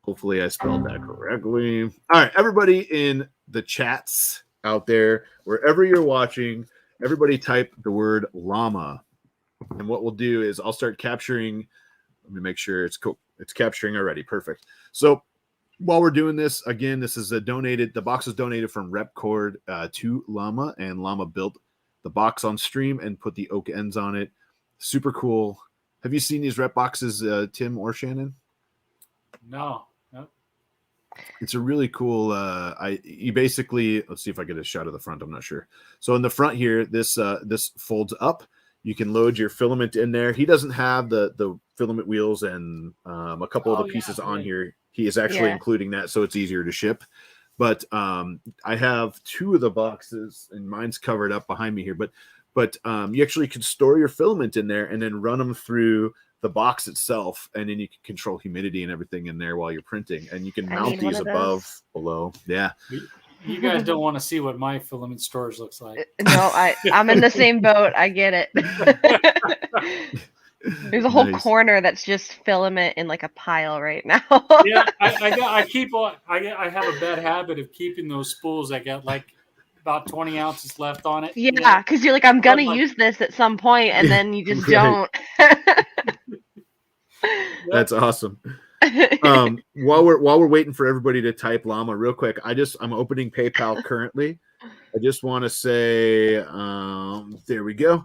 Hopefully I spelled that correctly. All right, everybody in the chats out there, wherever you're watching, everybody type the word llama. And what we'll do is I'll start capturing. Let me make sure it's cool. It's capturing already. Perfect. So while we're doing this, again, this is the box is donated from Repcord to Llama, and Llama built the box on stream and put the oak ends on it. Super cool. Have you seen these rep boxes, Tim or Shannon? No. It's a really cool. You basically, let's see if I get a shot of the front. I'm not sure. So in the front here, this folds up. You can load your filament in there. He doesn't have the filament wheels and a couple of the pieces on here. He is actually including that, so it's easier to ship. But I have 2 of the boxes, and mine's covered up behind me here. But you actually can store your filament in there and then run them through the box itself, and then you can control humidity and everything in there while you're printing. And you can mount these above, below. Yeah. You guys don't want to see what my filament storage looks like. No, I'm in the same boat. I get it. There's a whole corner that's just filament in like a pile right now. Yeah, I have a bad habit of keeping those spools. I got like about 20 ounces left on it. Yeah, because you're like, I'm gonna use this at some point, and then you just don't. That's awesome. While we're waiting for everybody to type Llama real quick, I'm opening PayPal currently. I just want to say, there we go.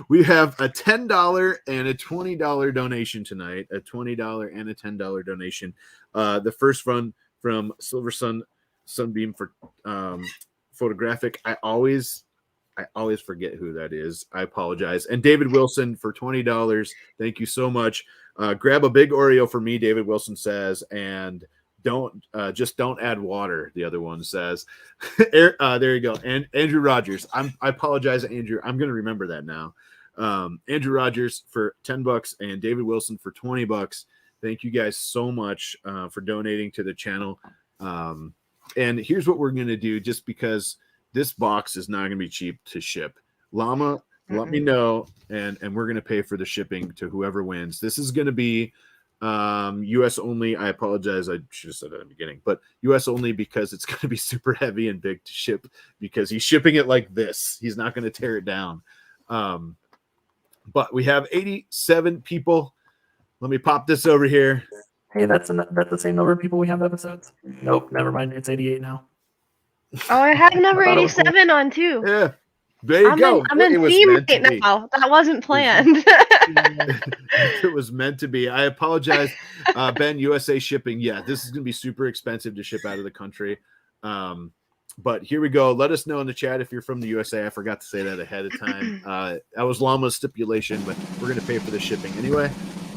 We have a $10 and a $20 donation tonight. A $20 and a $10 donation. The first one from Silver Sunbeam for photographic. I always forget who that is. I apologize. And David Wilson for $20. Thank you so much. Grab a big Oreo for me, David Wilson says, and don't add water. The other one says. There you go. And Andrew Rogers. I apologize, Andrew. I'm going to remember that now. Andrew Rogers for $10 and David Wilson for $20. Thank you guys so much for donating to the channel. And here's what we're going to do, just because this box is not going to be cheap to ship. Llama, let me know, and we're going to pay for the shipping to whoever wins. This is going to be U.S. only. I apologize. I should have said that in the beginning, but U.S. only because it's going to be super heavy and big to ship because he's shipping it like this. He's not going to tear it down. But we have 87 people. Let me pop this over here. Hey, that's the same number of people we have episodes. Nope, never mind. It's 88 now. Oh, I have number 87 on too. Yeah. There you go. I'm in theme right now. That wasn't planned. It was meant to be. I apologize. Ben, USA shipping. Yeah, this is going to be super expensive to ship out of the country. But here we go. Let us know in the chat if you're from the USA. I forgot to say that ahead of time. That was Llama's stipulation, but we're going to pay for the shipping anyway.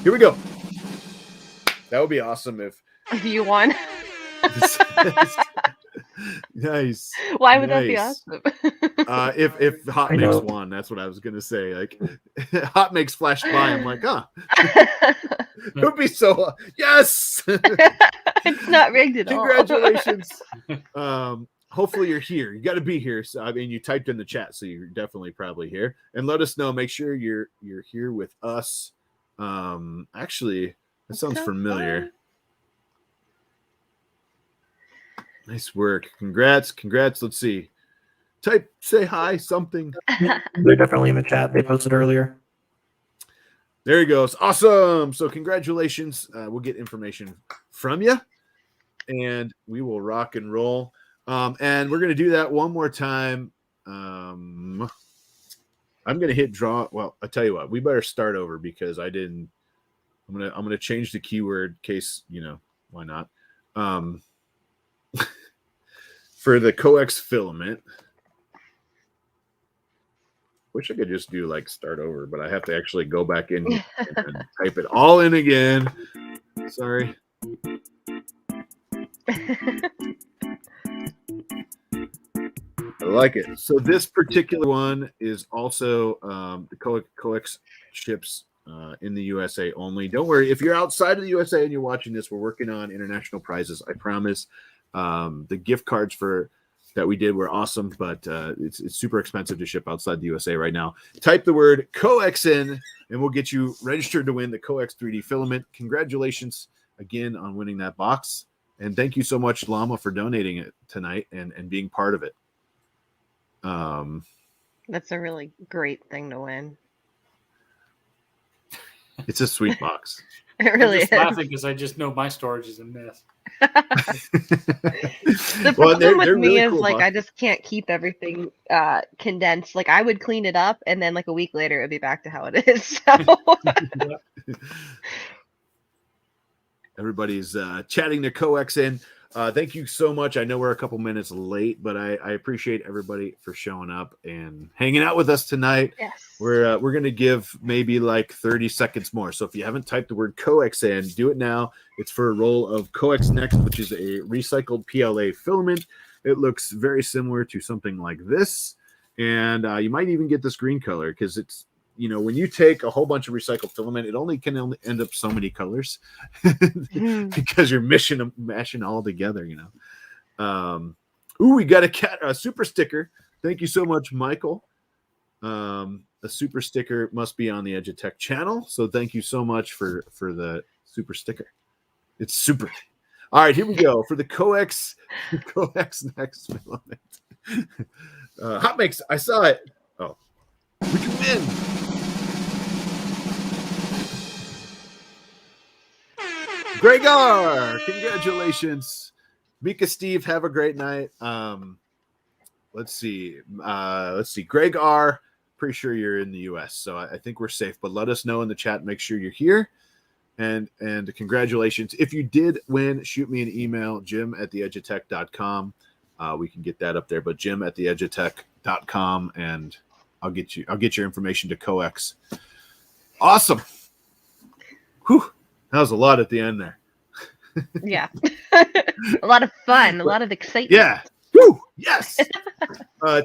Here we go. That would be awesome if you won. Nice. Why would that be awesome? If HotMakes won, that's what I was gonna say. Like HotMakes flashed by, I'm like, it would be so yes. It's not rigged at all. Congratulations. Hopefully you're here. You got to be here. So I mean, you typed in the chat, so you're definitely probably here. And let us know. Make sure you're here with us. Actually, that sounds familiar. Nice work. Congrats. Let's see. Say hi, something. They're definitely in the chat. They posted earlier. There he goes. Awesome. So congratulations. We'll get information from you, and we will rock and roll. And we're going to do that one more time. I'm going to hit draw. Well, I'll tell you what, we better start over because I'm going to change the keyword in case, why not? For the COEX filament, wish I could just do like start over, but I have to actually go back in and type it all in again. Sorry. I like it. So this particular one is also the COEX ships in the USA only. Don't worry. If you're outside of the USA and you're watching this, we're working on international prizes. I promise. The gift cards that we did were awesome, but it's super expensive to ship outside the USA right now. Type the word COEX in, and we'll get you registered to win the COEX 3D filament. Congratulations again on winning that box. And thank you so much, Llama, for donating it tonight and being part of it. That's a really great thing to win. It's a sweet box. It really I'm is. laughing because I just know my storage is a mess. The problem with me really is cool like box. I just can't keep everything condensed. Like I would clean it up and then like a week later it'd be back to how it is. So everybody's chatting their COEX in. Thank you so much. I know we're a couple minutes late, but I appreciate everybody for showing up and hanging out with us tonight. Yes. We're going to give maybe like 30 seconds more. So if you haven't typed the word COEX in, do it now. It's for a roll of COEX Next, which is a recycled PLA filament. It looks very similar to something like this. And you might even get this green color because it's, when you take a whole bunch of recycled filament, it only can end up so many colors because you're mashing all together, we got a super sticker. Thank you so much, Michael. A super sticker must be on the EduTech channel. So thank you so much for the super sticker. It's super. All right, here we go for the COEX Next filament. HotMakes, I saw it. Oh, we can win. Gregor, congratulations. Mika, Steve, have a great night. Let's see. Greg R, pretty sure you're in the US, so I think we're safe, but let us know in the chat. Make sure you're here. And congratulations. If you did win, shoot me an email, jim@theedutech.com. We can get that up there, but jim@theedutech.com, and I'll get your information to COEX. Awesome. Whew. That was a lot at the end there. Yeah. A lot of fun, a lot of excitement. Yeah. Woo! Yes.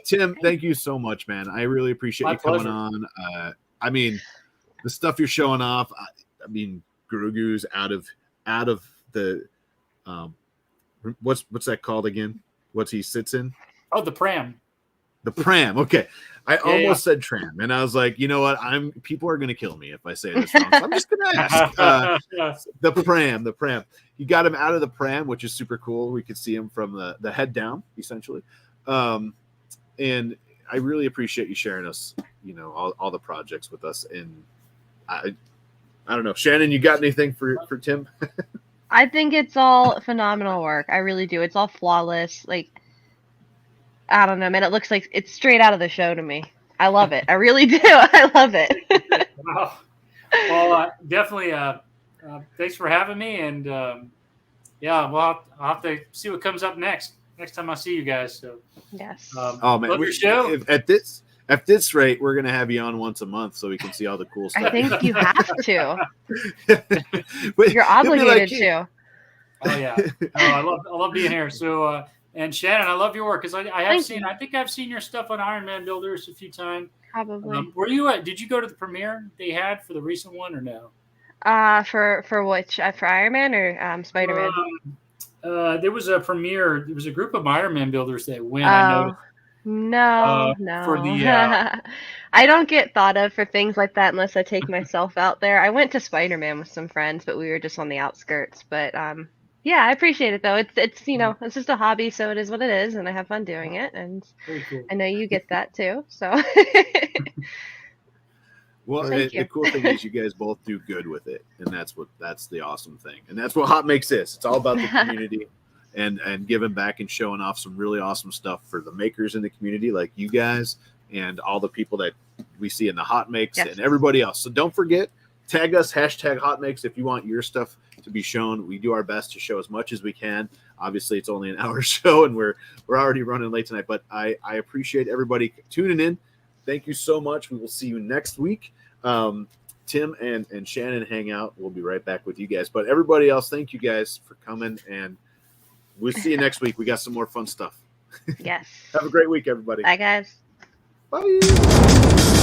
Tim, thank you so much, man. I really appreciate you coming on. I mean, the stuff you're showing off, I mean, Guru's out of the what's that called again? What's he sits in? Oh, the pram. The pram. Okay. I almost said tram, and I was like, you know what? People are gonna kill me if I say this wrong. So I'm just gonna ask. The pram. You got him out of the pram, which is super cool. We could see him from the head down, essentially. And I really appreciate you sharing us, all the projects with us. And I don't know, Shannon, you got anything for Tim? I think it's all phenomenal work. I really do. It's all flawless. Like, I don't know, man. It looks like it's straight out of the show to me. I love it. I really do. I love it. Wow. Well, definitely. Thanks for having me. And I'll have to see what comes up next time I see you guys. So yes. Oh man, love your show. At this rate, we're gonna have you on once a month so we can see all the cool stuff. I think you have to. You're obligated to. Oh yeah. I love being here. So. And Shannon, I love your work because I think I've seen your stuff on Iron Man Builders a few times. Probably. Were you did you go to the premiere they had for the recent one or no? For which? For Iron Man or Spider-Man? There was a premiere. There was a group of Iron Man Builders that went. I noticed. No. For the I don't get thought of for things like that unless I take myself out there. I went to Spider-Man with some friends, but we were just on the outskirts. But yeah, I appreciate it though. It's it's just a hobby, so it is what it is, and I have fun doing it, and very cool. I know you get that too. So. Well, the cool thing is you guys both do good with it, and that's the awesome thing, and that's what HotMakes is. It's all about the community and giving back and showing off some really awesome stuff for the makers in the community, like you guys and all the people that we see in the HotMakes and everybody else. So don't forget, tag us #HotMakes if you want your stuff to be shown. We do our best to show as much as we can. Obviously, it's only an hour show, and we're already running late tonight. But I appreciate everybody tuning in. Thank you so much. We will see you next week. Tim and Shannon hang out. We'll be right back with you guys. But everybody else, thank you guys for coming, and we'll see you next week. We got some more fun stuff. Yes. Have a great week, everybody. Bye, guys. Bye.